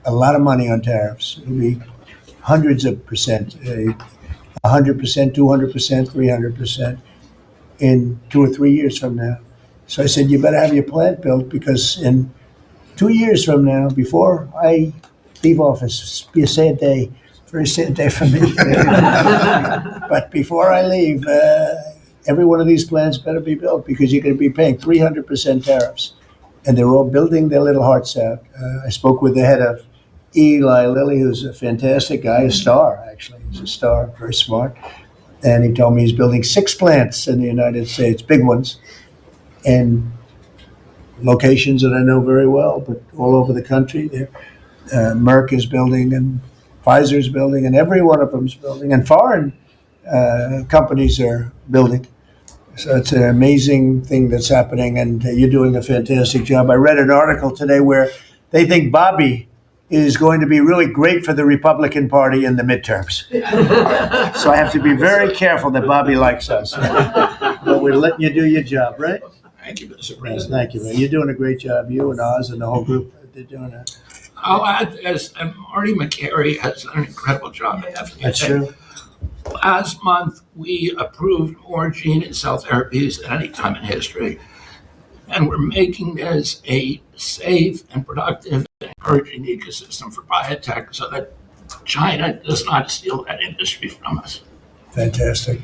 a lot of money on tariffs. It'll be hundreds of percent, 100%, 200%, 300% in 2 or 3 years from now. So I said, you better have your plant built because in 2 years from now, before I leave office, it'll be a sad day, very sad day for me. But before I leave, every one of these plants better be built because you're going to be paying 300% tariffs. And they're all building their little hearts out. I spoke with the head of Eli Lilly, who's a fantastic guy, a star, actually. He's a star, very smart. And he told me he's building 6 plants in the United States, big ones, in locations that I know very well, but all over the country. Merck is building, and Pfizer's building, and every one of them's building, and foreign companies are building. So it's an amazing thing that's happening, and you're doing a fantastic job. I read an article today where they think Bobby is going to be really great for the Republican Party in the midterms. So I have to be very careful that Bobby likes us. But we're letting you do your job, right? Thank you, Mr. President. Thank you, man. You're doing a great job. You and Oz and the whole group, they're doing it. I'll add this, and Marty McCary has done an incredible job at FDA. That's true. Last month, we approved more gene and cell therapies than any time in history. And we're making this a safe and productive and encouraging ecosystem for biotech so that China does not steal that industry from us. Fantastic.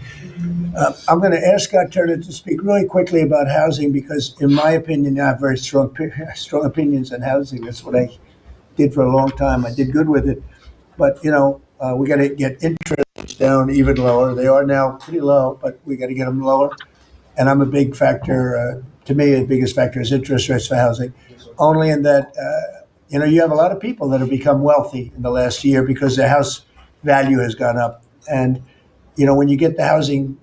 I'm going to ask Scott Turner to speak really quickly about housing because, in my opinion, I have very strong opinions on housing. That's what I did for a long time. I did good with it. But, we got to get interest rates down even lower. They are now pretty low, but we got to get them lower. And I'm a big factor. To me, the biggest factor is interest rates for housing. Only in that, you have a lot of people that have become wealthy in the last year because their house value has gone up. And, when you get the housing,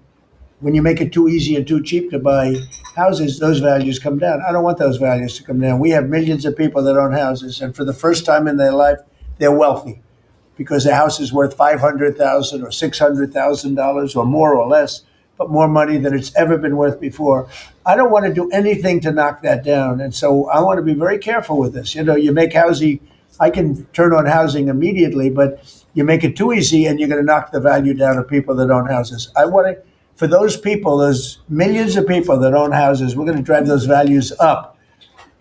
when you make it too easy and too cheap to buy houses, those values come down. I don't want those values to come down. We have millions of people that own houses, and for the first time in their life, they're wealthy because their house is worth $500,000 or $600,000 or more or less, but more money than it's ever been worth before. I don't want to do anything to knock that down, and so I want to be very careful with this. You make housing, I can turn on housing immediately, but you make it too easy and you're going to knock the value down of people that own houses. I want to, for those people, those millions of people that own houses, we're going to drive those values up.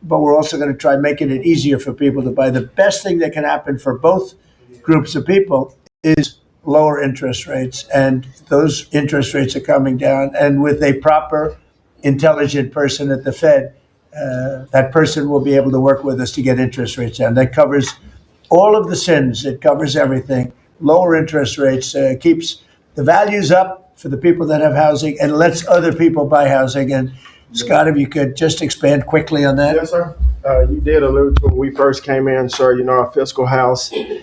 but we're also going to try making it easier for people to buy. The best thing that can happen for both groups of people is lower interest rates, and those interest rates are coming down. And with a proper, intelligent person at the Fed, that person will be able to work with us to get interest rates down. That covers all of the sins. It covers everything. Lower interest rates keeps the values up for the people that have housing and lets other people buy housing. And Scott, if you could just expand quickly on that. Yes, sir. You did allude to when we first came in, sir. You know, our fiscal house in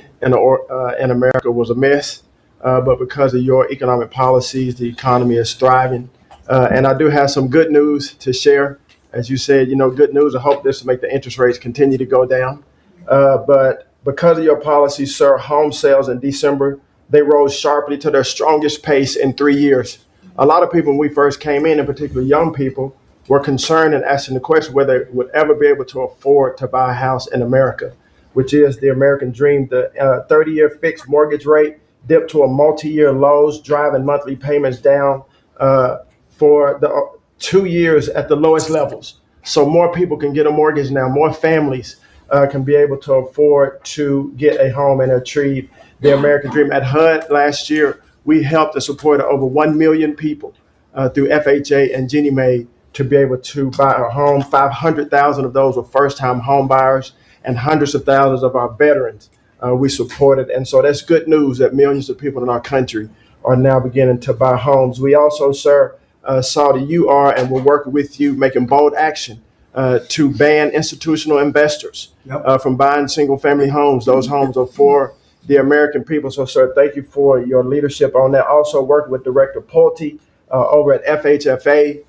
America was a mess, but because of your economic policies, the economy is thriving. And I do have some good news to share. As you said, you know, good news. I hope this will make the interest rates continue to go down. But because of your policies, sir, home sales in December, they rose sharply to their strongest pace in 3 years. A lot of people, when we first came in particular young people, were concerned and asking the question whether they would ever be able to afford to buy a house in America, which is the American dream. The 30-year fixed mortgage rate dipped to a multi-year lows, driving monthly payments down for the 2 years at the lowest levels. So more people can get a mortgage now. More families can be able to afford to get a home and achieve the American dream. At HUD last year, we helped and supported over 1 million people through FHA and Ginnie Mae to be able to buy a home. 500,000 of those were first-time home buyers, and hundreds of thousands of our veterans we supported. And so that's good news that millions of people in our country are now beginning to buy homes. We also, sir, saw that you are and will work with you making bold action to ban institutional investors from buying single-family homes. Those homes are for the American people. So, sir, thank you for your leadership on that. Also working with Director Pulte over at FHFA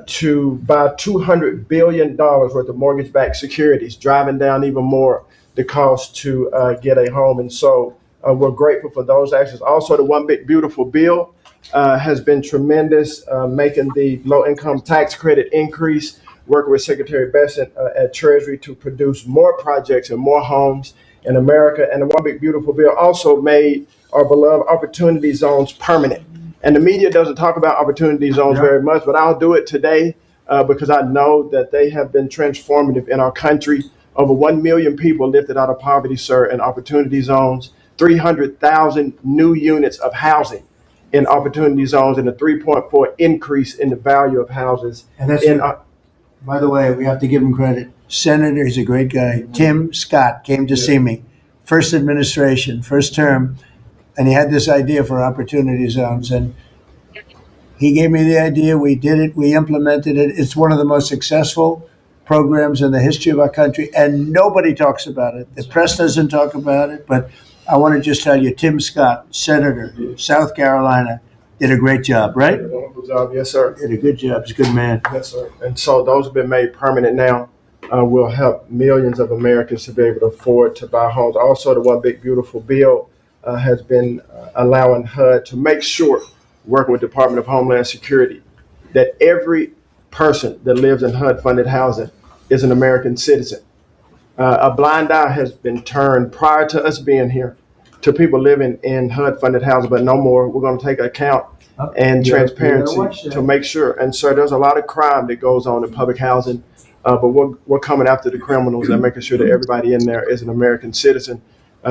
to buy $200 billion worth of mortgage-backed securities, driving down even more the cost to get a home. And so we're grateful for those actions. Also, the One Big Beautiful Bill has been tremendous, making the low-income tax credit increase, working with Secretary Bessent at Treasury to produce more projects and more homes in America. And the One Big Beautiful Bill also made our beloved opportunity zones permanent. And the media doesn't talk about opportunity zones very much, but I'll do it today because I know that they have been transformative in our country. Over 1 million people lifted out of poverty, sir, in opportunity zones, 300,000 new units of housing in opportunity zones, and a 3.4 increase in the value of houses. And that's by the way, we have to give him credit. Senator, he's a great guy. Tim Scott came to see me, first administration, first term, and he had this idea for opportunity zones. And he gave me the idea. We did it. We implemented it. It's one of the most successful programs in the history of our country, and nobody talks about it. The press doesn't talk about it, but I want to just tell you, Tim Scott, Senator, South Carolina, did a great job, right? Did a wonderful job. Yes, sir. Did a good job. He's a good man. Yes, sir. And so those have been made permanent now. Will help millions of Americans to be able to afford to buy homes. Also, the One Big Beautiful Bill has been allowing HUD to make sure, working with Department of Homeland Security, that every person that lives in HUD-funded housing is an American citizen. A blind eye has been turned prior to us being here to people living in HUD-funded housing, but no more. We're going to take account and transparency to make sure. And sir, there's a lot of crime that goes on in public housing, but we're coming after the criminals and making sure that everybody in there is an American citizen.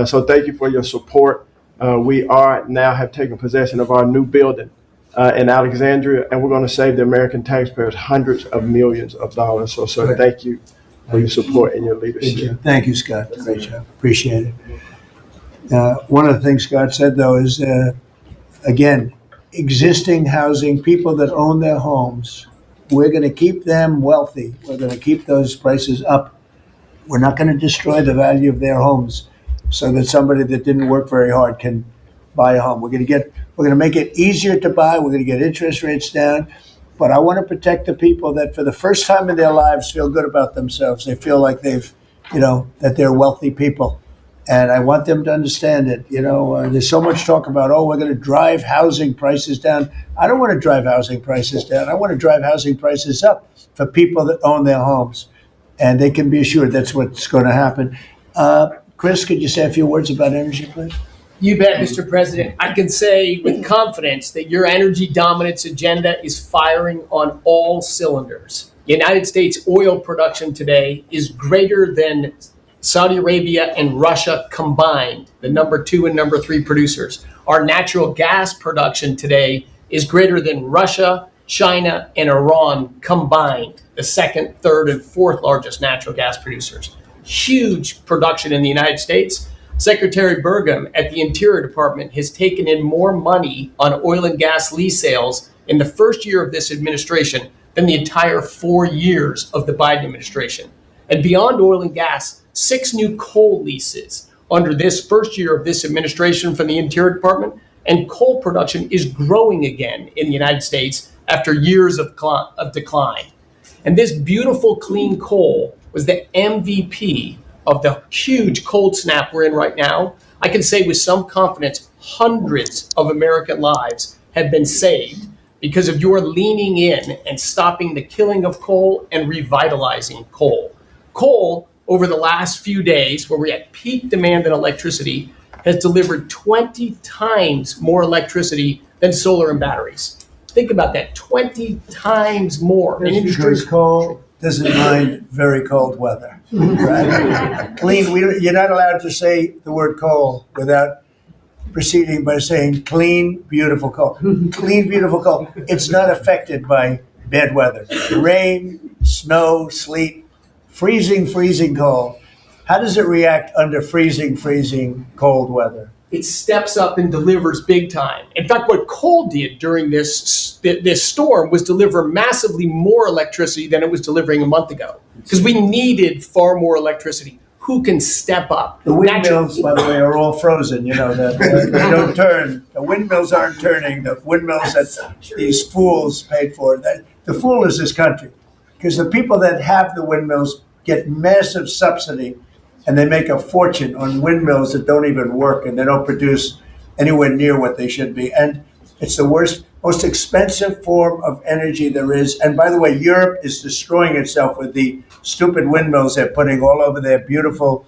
So thank you for your support. We are now have taken possession of our new building in Alexandria, and we're going to save the American taxpayers hundreds of millions of dollars. So, sir, thank you for your support and your leadership. Thank you, Scott. Great job. Appreciate it. One of the things Scott said, though, is, again, existing housing, people that own their homes, we're going to keep them wealthy. We're going to keep those prices up. We're not going to destroy the value of their homes so that somebody that didn't work very hard can buy a home. We're going to make it easier to buy. We're going to get interest rates down. But I want to protect the people that for the first time in their lives feel good about themselves. They feel like that they're wealthy people. And I want them to understand it. There's so much talk about, we're going to drive housing prices down. I don't want to drive housing prices down. I want to drive housing prices up for people that own their homes. And they can be assured that's what's going to happen. Chris, could you say a few words about energy, please? You bet, Mr. President. I can say with confidence that your energy dominance agenda is firing on all cylinders. United States oil production today is greater than Saudi Arabia and Russia combined, the number 2 and number 3 producers. Our natural gas production today is greater than Russia, China, and Iran combined, the second, third, and fourth largest natural gas producers. Huge production in the United States. Secretary Burgum at the Interior Department has taken in more money on oil and gas lease sales in the first year of this administration than the entire 4 years of the Biden administration. And beyond oil and gas, 6 new coal leases under this first year of this administration from the Interior Department, and coal production is growing again in the United States after years of decline. And this beautiful clean coal was the MVP of the huge cold snap we're in right now. I can say with some confidence, hundreds of American lives have been saved because of your leaning in and stopping the killing of coal and revitalizing coal. Coal, over the last few days, where we're at peak demand in electricity, has delivered 20 times more electricity than solar and batteries. Think about that, 20 times more. That's because coal doesn't mind very cold weather, right? You're not allowed to say the word coal without proceeding by saying clean, beautiful coal. Clean, beautiful coal. It's not affected by bad weather. Rain, snow, sleet, freezing cold. How does it react under freezing cold weather? It steps up and delivers big time. In fact, what coal did during this storm was deliver massively more electricity than it was delivering a month ago, because we needed far more electricity. Who can step up? The windmills, by the way, are all frozen. You know, they don't turn. The windmills aren't turning. The windmills that these fools paid for. The fool is this country, because the people that have the windmills get massive subsidy, and they make a fortune on windmills that don't even work, and they don't produce anywhere near what they should be. And it's the most expensive form of energy there is. And by the way, Europe is destroying itself with the stupid windmills they're putting all over their beautiful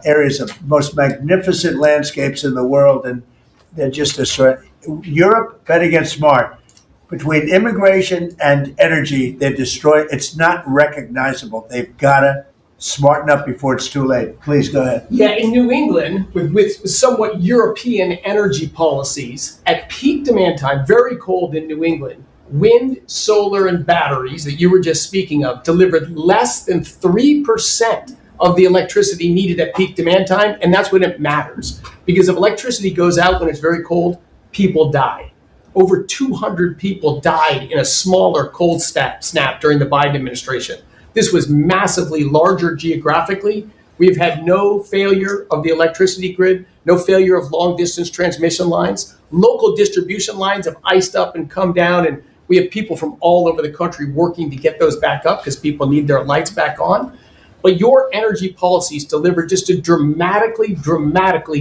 areas of most magnificent landscapes in the world. And they're just destroying. Europe better get smart. Between immigration and energy, they're destroying. It's not recognizable. They've got to smarten up before it's too late. Please go ahead. Yeah, in New England, with somewhat European energy policies, at peak demand time, very cold in New England, wind, solar, and batteries that you were just speaking of delivered less than 3% of the electricity needed at peak demand time, and that's when it matters. Because if electricity goes out when it's very cold, people die. Over 200 people died in a smaller cold snap during the Biden administration. This was massively larger geographically. We've had no failure of the electricity grid, no failure of long distance transmission lines. Local distribution lines have iced up and come down, and we have people from all over the country working to get those back up because people need their lights back on. But your energy policies delivered just a dramatically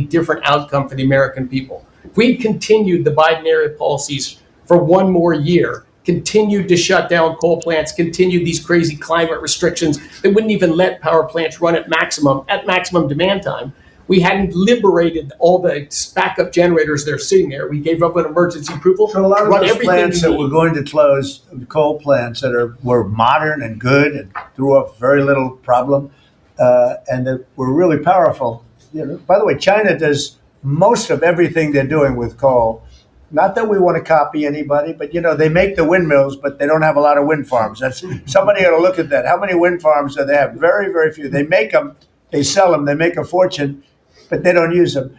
different outcome for the American people. If we'd continued the Biden-era policies for one more year, continued to shut down coal plants, continued these crazy climate restrictions that wouldn't even let power plants run at maximum demand time, we hadn't liberated all the backup generators that are sitting there. We gave up an emergency approval. So a lot of those plants that were going to close, coal plants that were modern and good and threw up very little problem, and that were really powerful. You know, by the way, China does most of everything they're doing with coal. Not that we want to copy anybody, but you know, they make the windmills, but they don't have a lot of wind farms. Somebody ought to look at that. How many wind farms do they have? Very, very few. They make them, they sell them, they make a fortune, but they don't use them.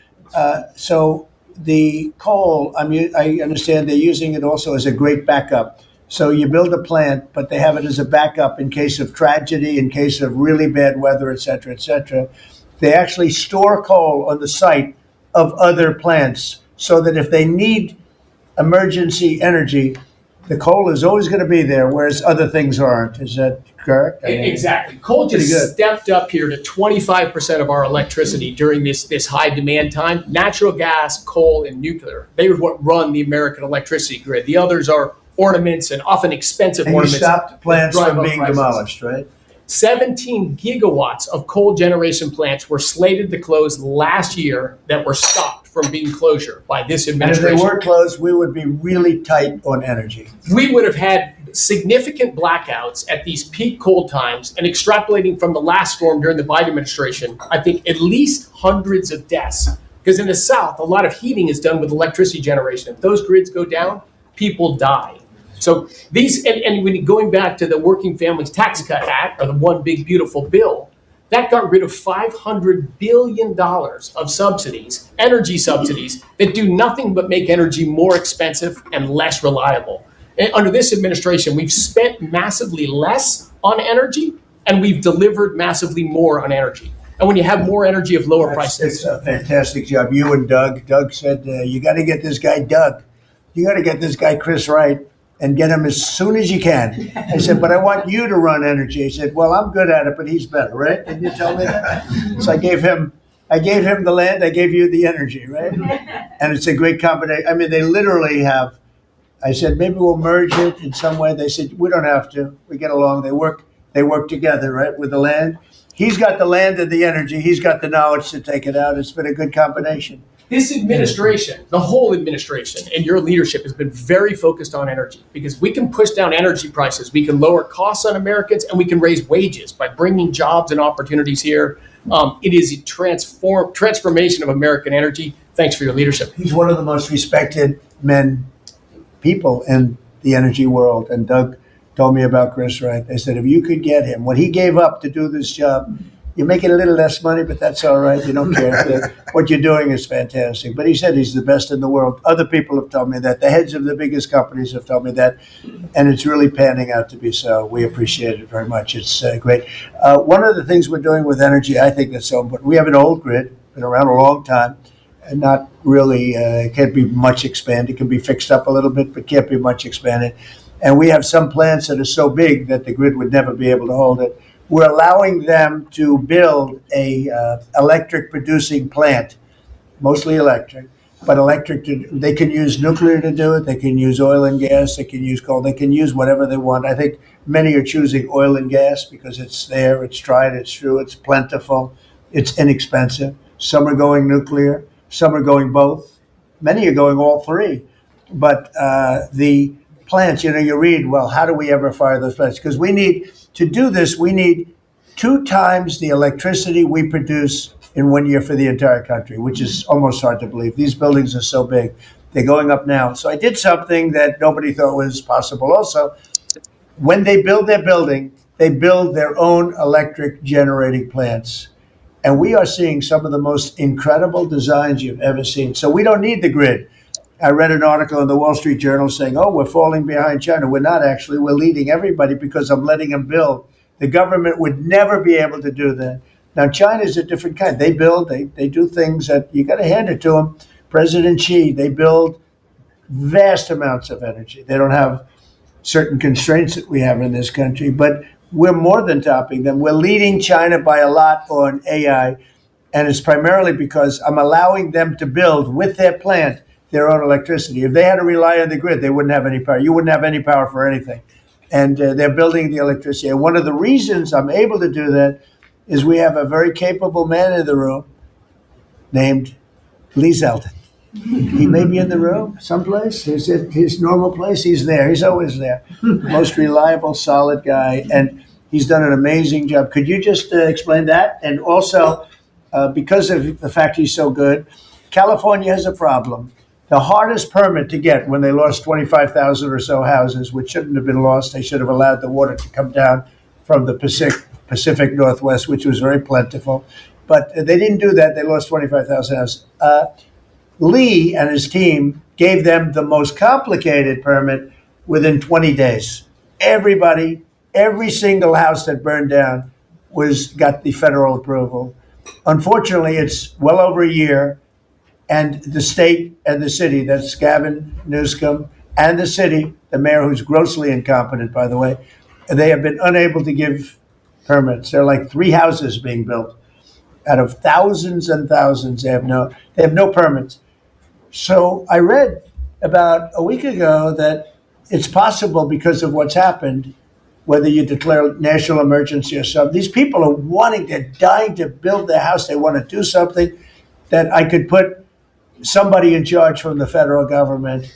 So the coal, I mean, I understand they're using it also as a great backup. So you build a plant, but they have it as a backup in case of tragedy, in case of really bad weather, et cetera, et cetera. They actually store coal on the site of other plants, so that if they need emergency energy, the coal is always going to be there, whereas other things aren't. Is that correct? Exactly. Coal just stepped up here to 25% of our electricity during this high demand time. Natural gas, coal, and nuclear. They are what run the American electricity grid. The others are ornaments and often expensive and ornaments. You stopped plants from being demolished, right? 17 gigawatts of coal generation plants were slated to close last year that were stopped from being closure by this administration. And if they were closed, we would be really tight on energy. We would have had significant blackouts at these peak cold times, and extrapolating from the last storm during the Biden administration, I think at least hundreds of deaths. Because in the South, a lot of heating is done with electricity generation. If those grids go down, people die. So these, and when going back to the Working Families Tax Cut Act, or the One Big Beautiful Bill, that got rid of $500 billion of subsidies, energy subsidies, that do nothing but make energy more expensive and less reliable. And under this administration, we've spent massively less on energy, and we've delivered massively more on energy. And when you have more energy of lower prices. It's a fantastic job. You and Doug. Doug said, you got to get this guy, Doug. You got to get this guy, Chris Wright, and get him as soon as you can. I said, but I want you to run energy. He said, well, I'm good at it, but he's better, right? Didn't you tell me that? So I gave him the land. I gave you the energy, right? And it's a great combination. I mean, they literally have. I said, maybe we'll merge it in some way. They said, we don't have to. We get along. They work together, right, with the land. He's got the land and the energy. He's got the knowledge to take it out. It's been a good combination. This administration, the whole administration, and your leadership has been very focused on energy, because we can push down energy prices, we can lower costs on Americans, and we can raise wages by bringing jobs and opportunities here. It is a transformation of American energy. Thanks for your leadership. He's one of the most respected people in the energy world. And Doug told me about Chris Wright. They said, if you could get him, what he gave up to do this job, you're making a little less money, but that's all right. You don't care. What you're doing is fantastic. But he said he's the best in the world. Other people have told me that. The heads of the biggest companies have told me that. And it's really panning out to be so. We appreciate it very much. It's great. One of the things we're doing with energy, I think that's so important. We have an old grid, been around a long time, and not really, can't be much expanded. It can be fixed up a little bit, but can't be much expanded. And we have some plants that are so big that the grid would never be able to hold it. We're allowing them to build a electric producing plant, mostly electric, but they can use nuclear to do it. They can use oil and gas. They can use coal. They can use whatever they want. I think many are choosing oil and gas because it's there, it's tried, it's true, it's plentiful, it's inexpensive. Some are going nuclear. Some are going both. Many are going all three. But the plants, you read, well, how do we ever fire those plants? Because to do this, we need 2 times the electricity we produce in 1 year for the entire country, which is almost hard to believe. These buildings are so big. They're going up now. So I did something that nobody thought was possible also. When they build their building, they build their own electric generating plants. And we are seeing some of the most incredible designs you've ever seen. So we don't need the grid. I read an article in the Wall Street Journal saying, oh, we're falling behind China. We're not actually. We're leading everybody because I'm letting them build. The government would never be able to do that. Now, China's a different kind. They build, they do things that you got to hand it to them. President Xi, they build vast amounts of energy. They don't have certain constraints that we have in this country, but we're more than topping them. We're leading China by a lot on AI, and it's primarily because I'm allowing them to build with their plant their own electricity. If they had to rely on the grid, they wouldn't have any power. You wouldn't have any power for anything. And they're building the electricity. And one of the reasons I'm able to do that is we have a very capable man in the room named Lee Zeldin. He may be in the room someplace. Is it his normal place? He's there. He's always there. Most reliable, solid guy. And he's done an amazing job. Could you just explain that? And also, because of the fact he's so good, California has a problem. The hardest permit to get when they lost 25,000 or so houses, which shouldn't have been lost, they should have allowed the water to come down from the Pacific Northwest, which was very plentiful. But they didn't do that. They lost 25,000 houses. Lee and his team gave them the most complicated permit within 20 days. Everybody, every single house that burned down got the federal approval. Unfortunately, it's well over a year. And the state and the city, that's Gavin Newsom, and the city, the mayor, who's grossly incompetent, by the way, they have been unable to give permits. There are like 3 houses being built out of thousands and thousands. They have no permits. So I read about a week ago that it's possible because of what's happened, whether you declare national emergency or something, these people they're dying to build their house. They want to do something that I could put somebody in charge from the federal government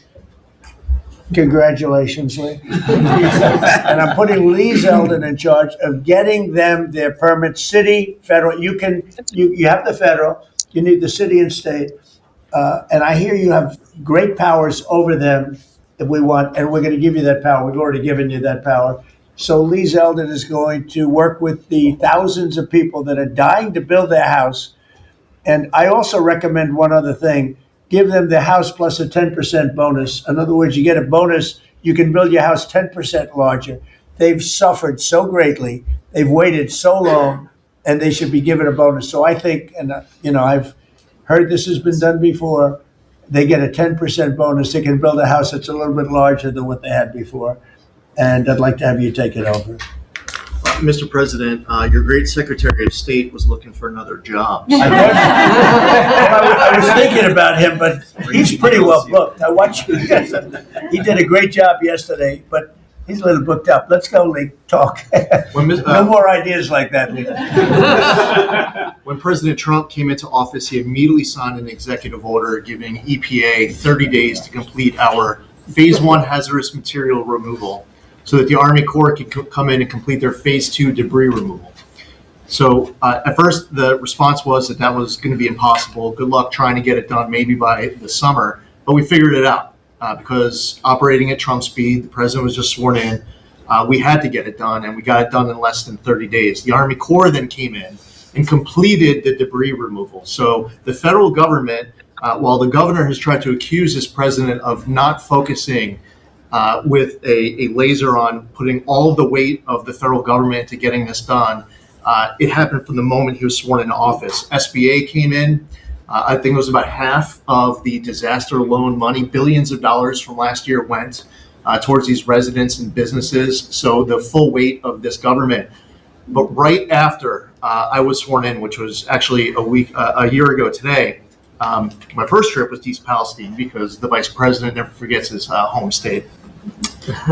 Congratulations, Lee. And I'm putting Lee Zeldin in charge of getting them their permits, city, federal. You have the federal, you need the city and state. And I hear you have great powers over them if we want, and we're going to give you that power. We've already given you that power. So Lee Zeldin is going to work with the thousands of people that are dying to build their house. And I also recommend one other thing. Give them the house plus a 10% bonus. In other words, you get a bonus, you can build your house 10% larger. They've suffered so greatly, they've waited so long, and they should be given a bonus. So I think, and I've heard this has been done before, they get a 10% bonus. They can build a house that's a little bit larger than what they had before. And I'd like to have you take it over. Mr. President, your great Secretary of State was looking for another job. I was thinking about him, but he's pretty well booked. I watched you. He did a great job yesterday, but he's a little booked up. Let's go, Lee. Talk. No more ideas like that, Lee. When President Trump came into office, he immediately signed an executive order giving EPA 30 days to complete our Phase 1 hazardous material removal, so that the Army Corps can come in and complete their Phase 2 debris removal. So at first, the response was that was going to be impossible. Good luck trying to get it done maybe by the summer. But we figured it out because operating at Trump speed, the president was just sworn in. We had to get it done, and we got it done in less than 30 days. The Army Corps then came in and completed the debris removal. So the federal government, while the governor has tried to accuse this president of not focusing with a laser on putting all of the weight of the federal government to getting this done. It happened from the moment he was sworn into office. SBA came in. I think it was about half of the disaster loan money, billions of dollars from last year went towards these residents and businesses. So the full weight of this government. But right after I was sworn in, which was actually a year ago today, my first trip was to East Palestine because the vice president never forgets his home state.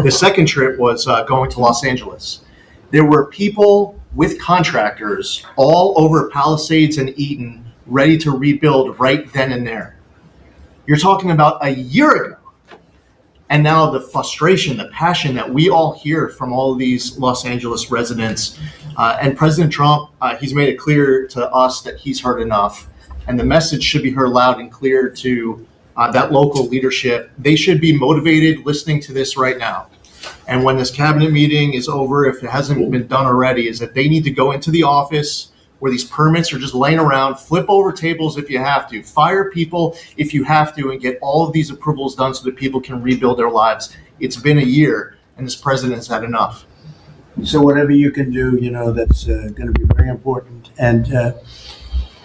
The second trip was going to Los Angeles. There were people with contractors all over Palisades and Eaton ready to rebuild right then and there. You're talking about a year ago. And now the frustration, the passion that we all hear from all of these Los Angeles residents. And President Trump, he's made it clear to us that he's heard enough. And the message should be heard loud and clear to that local leadership. They should be motivated listening to this right now. And when this cabinet meeting is over, if it hasn't been done already, is that they need to go into the office where these permits are just laying around, flip over tables if you have to, fire people if you have to, and get all of these approvals done so that people can rebuild their lives. It's been a year, and this president has had enough. So whatever you can do, that's going to be very important. And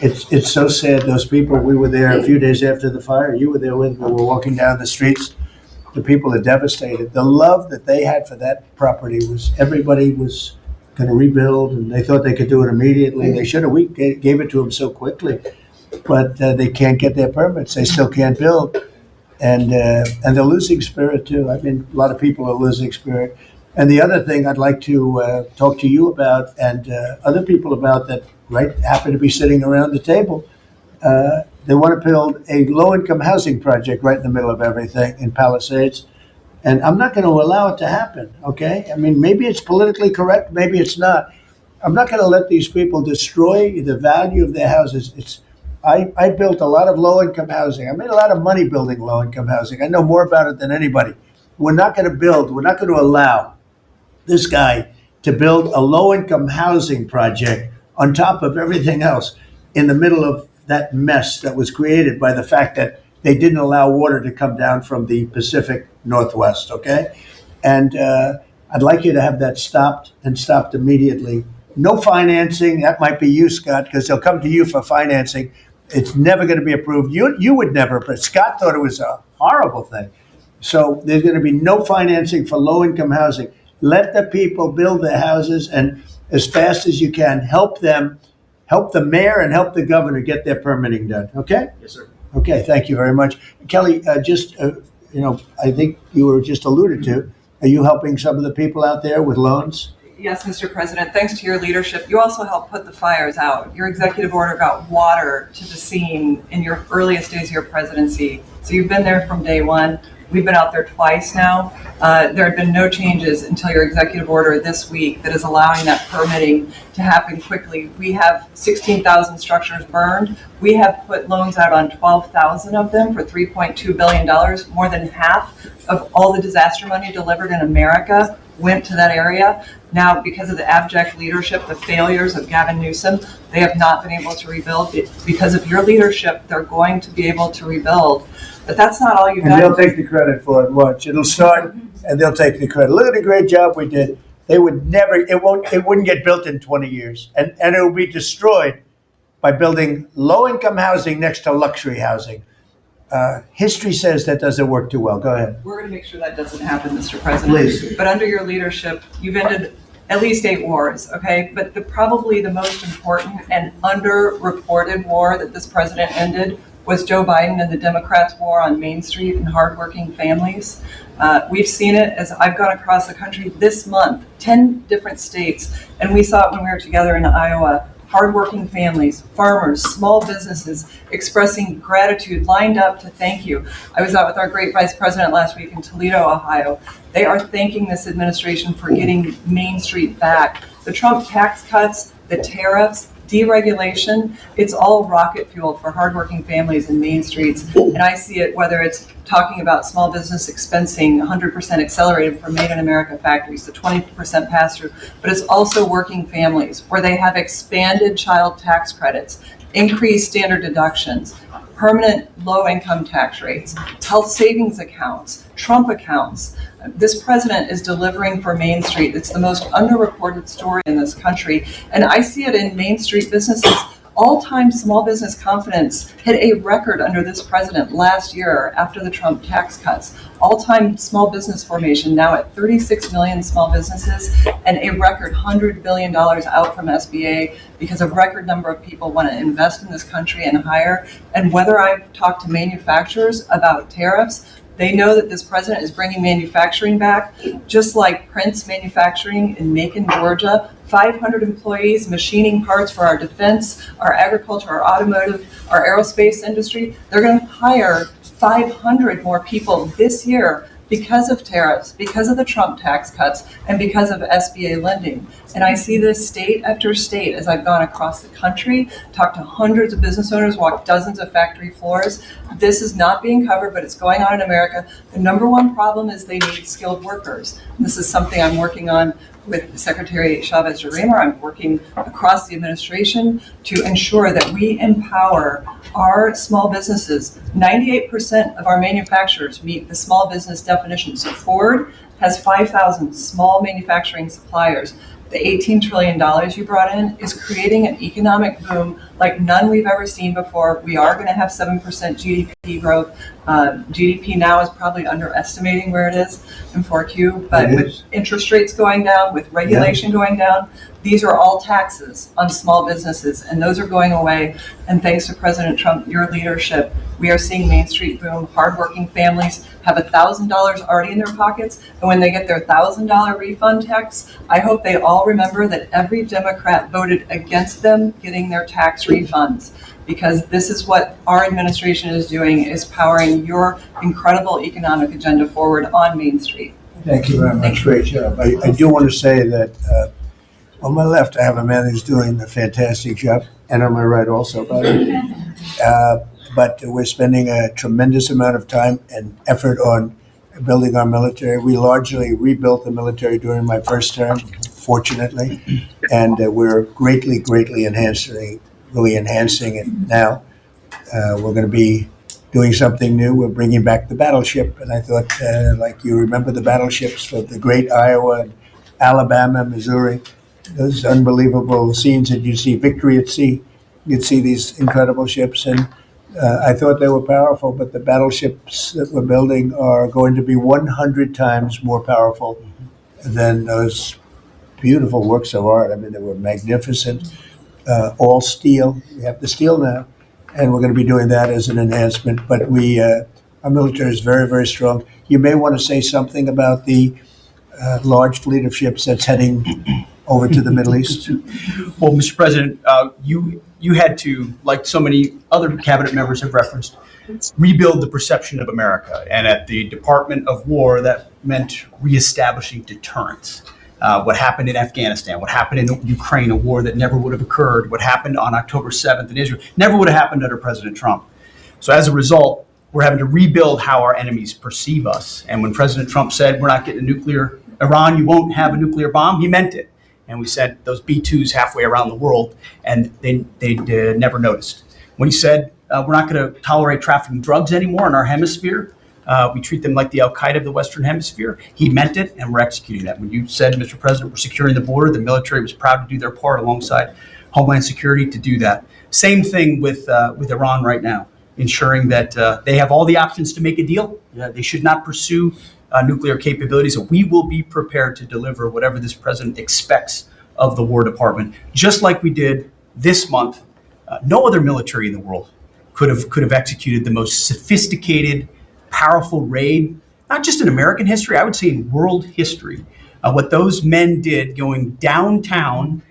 it's so sad. Those people, we were there a few days after the fire. You were there with me. We were walking down the streets. The people are devastated. The love that they had for that property was everybody was going to rebuild, and they thought they could do it immediately. They should have. We gave it to them so quickly, but they can't get their permits. They still can't build, and they're losing spirit too. I mean, a lot of people are losing spirit. And the other thing I'd like to talk to you about and other people about that happen to be sitting around the table. They want to build a low-income housing project right in the middle of everything in Palisades. And I'm not going to allow it to happen, okay? I mean, maybe it's politically correct, maybe it's not. I'm not going to let these people destroy the value of their houses. I built a lot of low-income housing. I made a lot of money building low-income housing. I know more about it than anybody. We're not going to allow this guy to build a low-income housing project on top of everything else in the middle of that mess that was created by the fact that they didn't allow water to come down from the Pacific Northwest, okay? And I'd like you to have that stopped and stopped immediately. No financing. That might be you, Scott, because they'll come to you for financing. It's never going to be approved. You would never, but Scott thought it was a horrible thing. So there's going to be no financing for low-income housing. Let the people build their houses, and as fast as you can, help them, help the mayor and help the governor get their permitting done, okay? Yes, sir. Okay, thank you very much. Kelly, I think you were just alluded to, are you helping some of the people out there with loans? Yes, Mr. President, thanks to your leadership, you also helped put the fires out. Your executive order got water to the scene in your earliest days of your presidency. So you've been there from day one. We've been out there twice now. There had been no changes until your executive order this week that is allowing that permitting to happen quickly. We have 16,000 structures burned. We have put loans out on 12,000 of them for $3.2 billion. More than half of all the disaster money delivered in America went to that area. Now, because of the abject leadership, the failures of Gavin Newsom, they have not been able to rebuild. Because of your leadership, they're going to be able to rebuild. But that's not all you've And they'll done. take the credit for it. Watch, it'll start, and they'll take the credit. Look at the great job we did. They would never. It wouldn't get built in 20 years, and it will be destroyed by building low-income housing next to luxury housing. History says that doesn't work too well. Go ahead. We're going to make sure that doesn't happen, Mr. President. Please. But under your leadership, you've ended at least 8 wars, okay? But probably the most important and underreported war that this president ended was Joe Biden and the Democrats' war on Main Street and hardworking families. We've seen it as I've gone across the country this month, 10 different states, and we saw it when we were together in Iowa. Hardworking families, farmers, small businesses expressing gratitude, lined up to thank you. I was out with our great vice president last week in Toledo, Ohio. They are thanking this administration for getting Main Street back. The Trump tax cuts, the tariffs, deregulation, it's all rocket fuel for hardworking families in Main Streets. And I see it whether it's talking about small business expensing 100% accelerated for Made in America factories, the 20% pass through, but it's also working families where they have expanded child tax credits, increased standard deductions, permanent low income tax rates, health savings accounts, Trump accounts. This president is delivering for Main Street. It's the most underreported story in this country. And I see it in Main Street businesses. All-time small business confidence hit a record under this president last year after the Trump tax cuts. All-time small business formation now at 36 million small businesses and a record $100 billion out from SBA because a record number of people want to invest in this country and hire. And whether I've talked to manufacturers about tariffs, they know that this president is bringing manufacturing back, just like Prince Manufacturing in Macon, Georgia. 500 employees machining parts for our defense, our agriculture, our automotive, our aerospace industry. They're going to hire 500 more people this year because of tariffs, because of the Trump tax cuts, and because of SBA lending. And I see this state after state as I've gone across the country, talked to hundreds of business owners, walked dozens of factory floors. This is not being covered, but it's going on in America. The number one problem is they need skilled workers. And this is something I'm working on with Secretary Chavez-Jarimer. I'm working across the administration to ensure that we empower our small businesses. 98% of our manufacturers meet the small business definition. So Ford has 5,000 small manufacturing suppliers. The $18 trillion you brought in is creating an economic boom like none we've ever seen before. We are going to have 7% GDP growth. GDP now is probably underestimating where it is in 4Q, but with interest rates going down, with regulation going down, these are all taxes on small businesses, and those are going away. And thanks to President Trump, your leadership, we are seeing Main Street boom. Hardworking families have $1,000 already in their pockets, and when they get their $1,000 refund text, I hope they all remember that every Democrat voted against them getting their tax refunds, because this is what our administration is doing, is powering your incredible economic agenda forward on Main Street. Thank you very much. Great job. I do want to say that on my left, I have a man who's doing a fantastic job, and on my right also, by the way. But we're spending a tremendous amount of time and effort on building our military. We largely rebuilt the military during my first term, fortunately, and we're greatly enhancing it now. We're going to be doing something new. We're bringing back the battleship, and I thought, like you remember the battleships for the great Iowa, and Alabama, Missouri, those unbelievable scenes that you see, Victory at Sea. You'd see these incredible ships, and I thought they were powerful, but the battleships that we're building are going to be 100 times more powerful than those beautiful works of art. I mean, they were magnificent, all steel. We have the steel now, and we're going to be doing that as an enhancement. But our military is very strong. You may want to say something about the large fleet of ships that's heading over to the Middle East. Well, Mr. President, you you had to, like so many other cabinet members have referenced, rebuild the perception of America. And at the Department of War, that meant reestablishing deterrence. What happened in Afghanistan, what happened in Ukraine, a war that never would have occurred, what happened on October 7th in Israel, never would have happened under President Trump. So as a result, we're having to rebuild how our enemies perceive us. And when President Trump said, we're not getting a nuclear, Iran, you won't have a nuclear bomb, he meant it. And we sent those B-2s halfway around the world, and they never noticed. When he said, we're not going to tolerate trafficking drugs anymore in our hemisphere, we treat them like the Al-Qaeda of the Western Hemisphere, he meant it, and we're executing that. When you said, Mr. President, we're securing the border, the military was proud to do their part alongside Homeland Security to do that. Same thing with Iran right now, ensuring that they have all the options to make a deal. They should not pursue nuclear capabilities. We will be prepared to deliver whatever this president expects of the War Department, just like we did this month. No other military in the world could have executed the most sophisticated, powerful raid, not just in American history, I would say in world history. What those men did going downtown,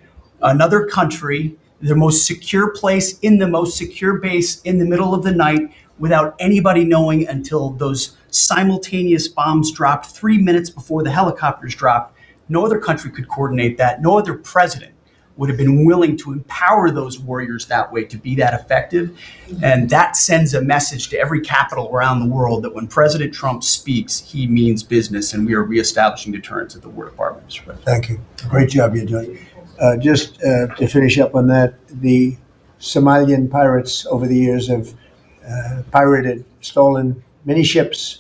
another country, the most secure place in the most secure base in the middle of the night without anybody knowing until those simultaneous bombs dropped 3 minutes before the helicopters dropped. No other country could coordinate that. No other president would have been willing to empower those warriors that way to be that effective. And that sends a message to every capital around the world that when President Trump speaks, he means business, and we are reestablishing deterrence at the War Department, Mr. President. Thank you. Great job you're doing. Just to finish up on that, the Somalian pirates over the years have pirated, stolen many ships.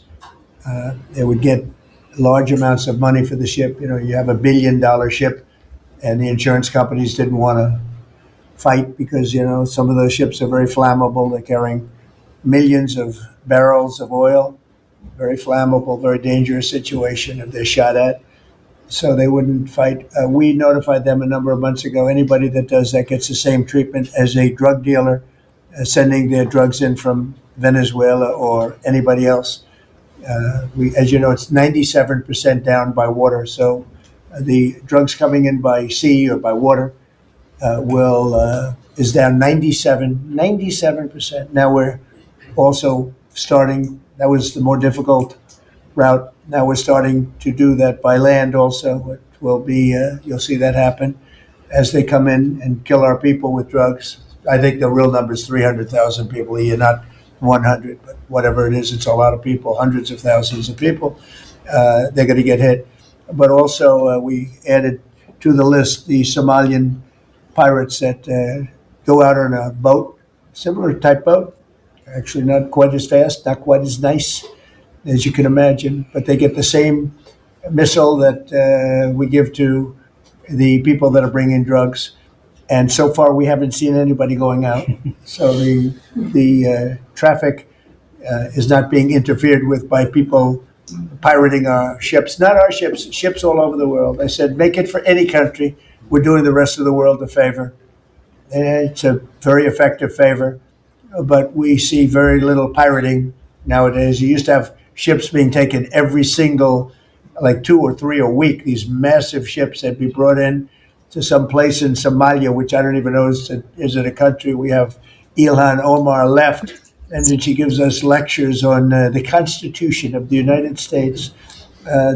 They would get large amounts of money for the ship. You know, you have $1 billion ship, and the insurance companies didn't want to fight because, you know, some of those ships are very flammable. They're carrying millions of barrels of oil, very flammable, very dangerous situation if they're shot at. So they wouldn't fight. We notified them a number of months ago. Anybody that does that gets the same treatment as a drug dealer sending their drugs in from Venezuela or anybody else. As you know, it's 97% down by water. So the drugs coming in by sea or by water is down 97%. Now we're also starting, that was the more difficult route. Now we're starting to do that by land also. It will be, you'll see that happen as they come in and kill our people with drugs. I think the real number is 300,000 people a year, not 100, but whatever it is, it's a lot of people, hundreds of thousands of people. They're going to get hit. But also we added to the list the Somalian pirates that go out on a boat, similar type boat, actually not quite as fast, not quite as nice as you can imagine, but they get the same missile that we give to the people that are bringing drugs. And so far, we haven't seen anybody going out. So the traffic is not being interfered with by people pirating our ships, not our ships, ships all over the world. I said, make it for any country. We're doing the rest of the world a favor. And it's a very effective favor, but we see very little pirating nowadays. You used to have ships being taken every single, like 2 or 3 a week, these massive ships that be brought in to some place in Somalia, which I don't even know is it a country. We have Ilhan Omar left, and then she gives us lectures on the Constitution of the United States.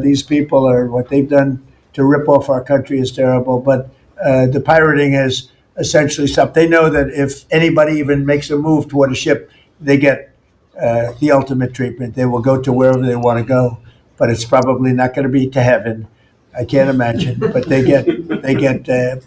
These people are, what they've done to rip off our country is terrible, but the pirating has essentially stopped. They know that if anybody even makes a move toward a ship, they get the ultimate treatment. They will go to wherever they want to go, but it's probably not going to be to heaven. I can't imagine, but they get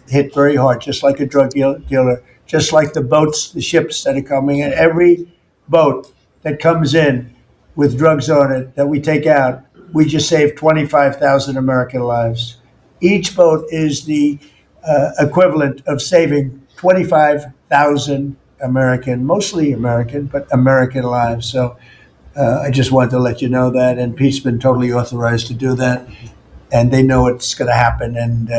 hit very hard, just like a drug dealer, just like the boats, the ships that are coming in. Every boat that comes in with drugs on it that we take out, we just saved 25,000 American lives. Each boat is the equivalent of saving 25,000 American, mostly American, but American lives. So I just wanted to let you know that, and Pete's been totally authorized to do that, and they know it's going to happen. And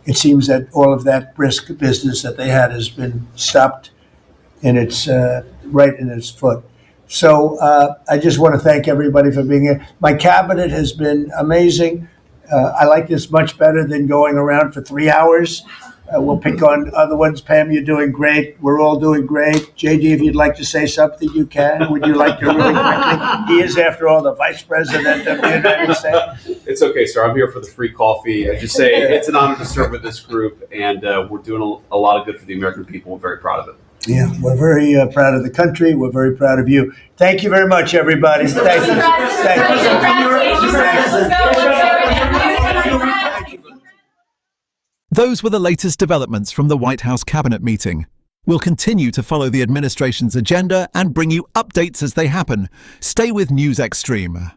it seems that all of that brisk business that they had has been stopped in its right in its foot. So I just want to thank everybody for being here. My cabinet has been amazing. I like this much better than going around for 3 hours We'll pick on other ones. Pam, you're doing great. We're all doing great. JD, if you'd like to say something, you can. Would you like to really quickly? He is, after all, the Vice President of the United States. It's okay, sir. I'm here for the free coffee. I just say it's an honor to serve with this group, and we're doing a lot of good for the American people. We're very proud of it. Yeah, we're very proud of the country. We're very proud of you. Thank you very much, everybody. Thank you. Those were the latest developments from the White House Cabinet meeting. We'll continue to follow the administration's agenda and bring you updates as they happen. Stay with NewsXstream.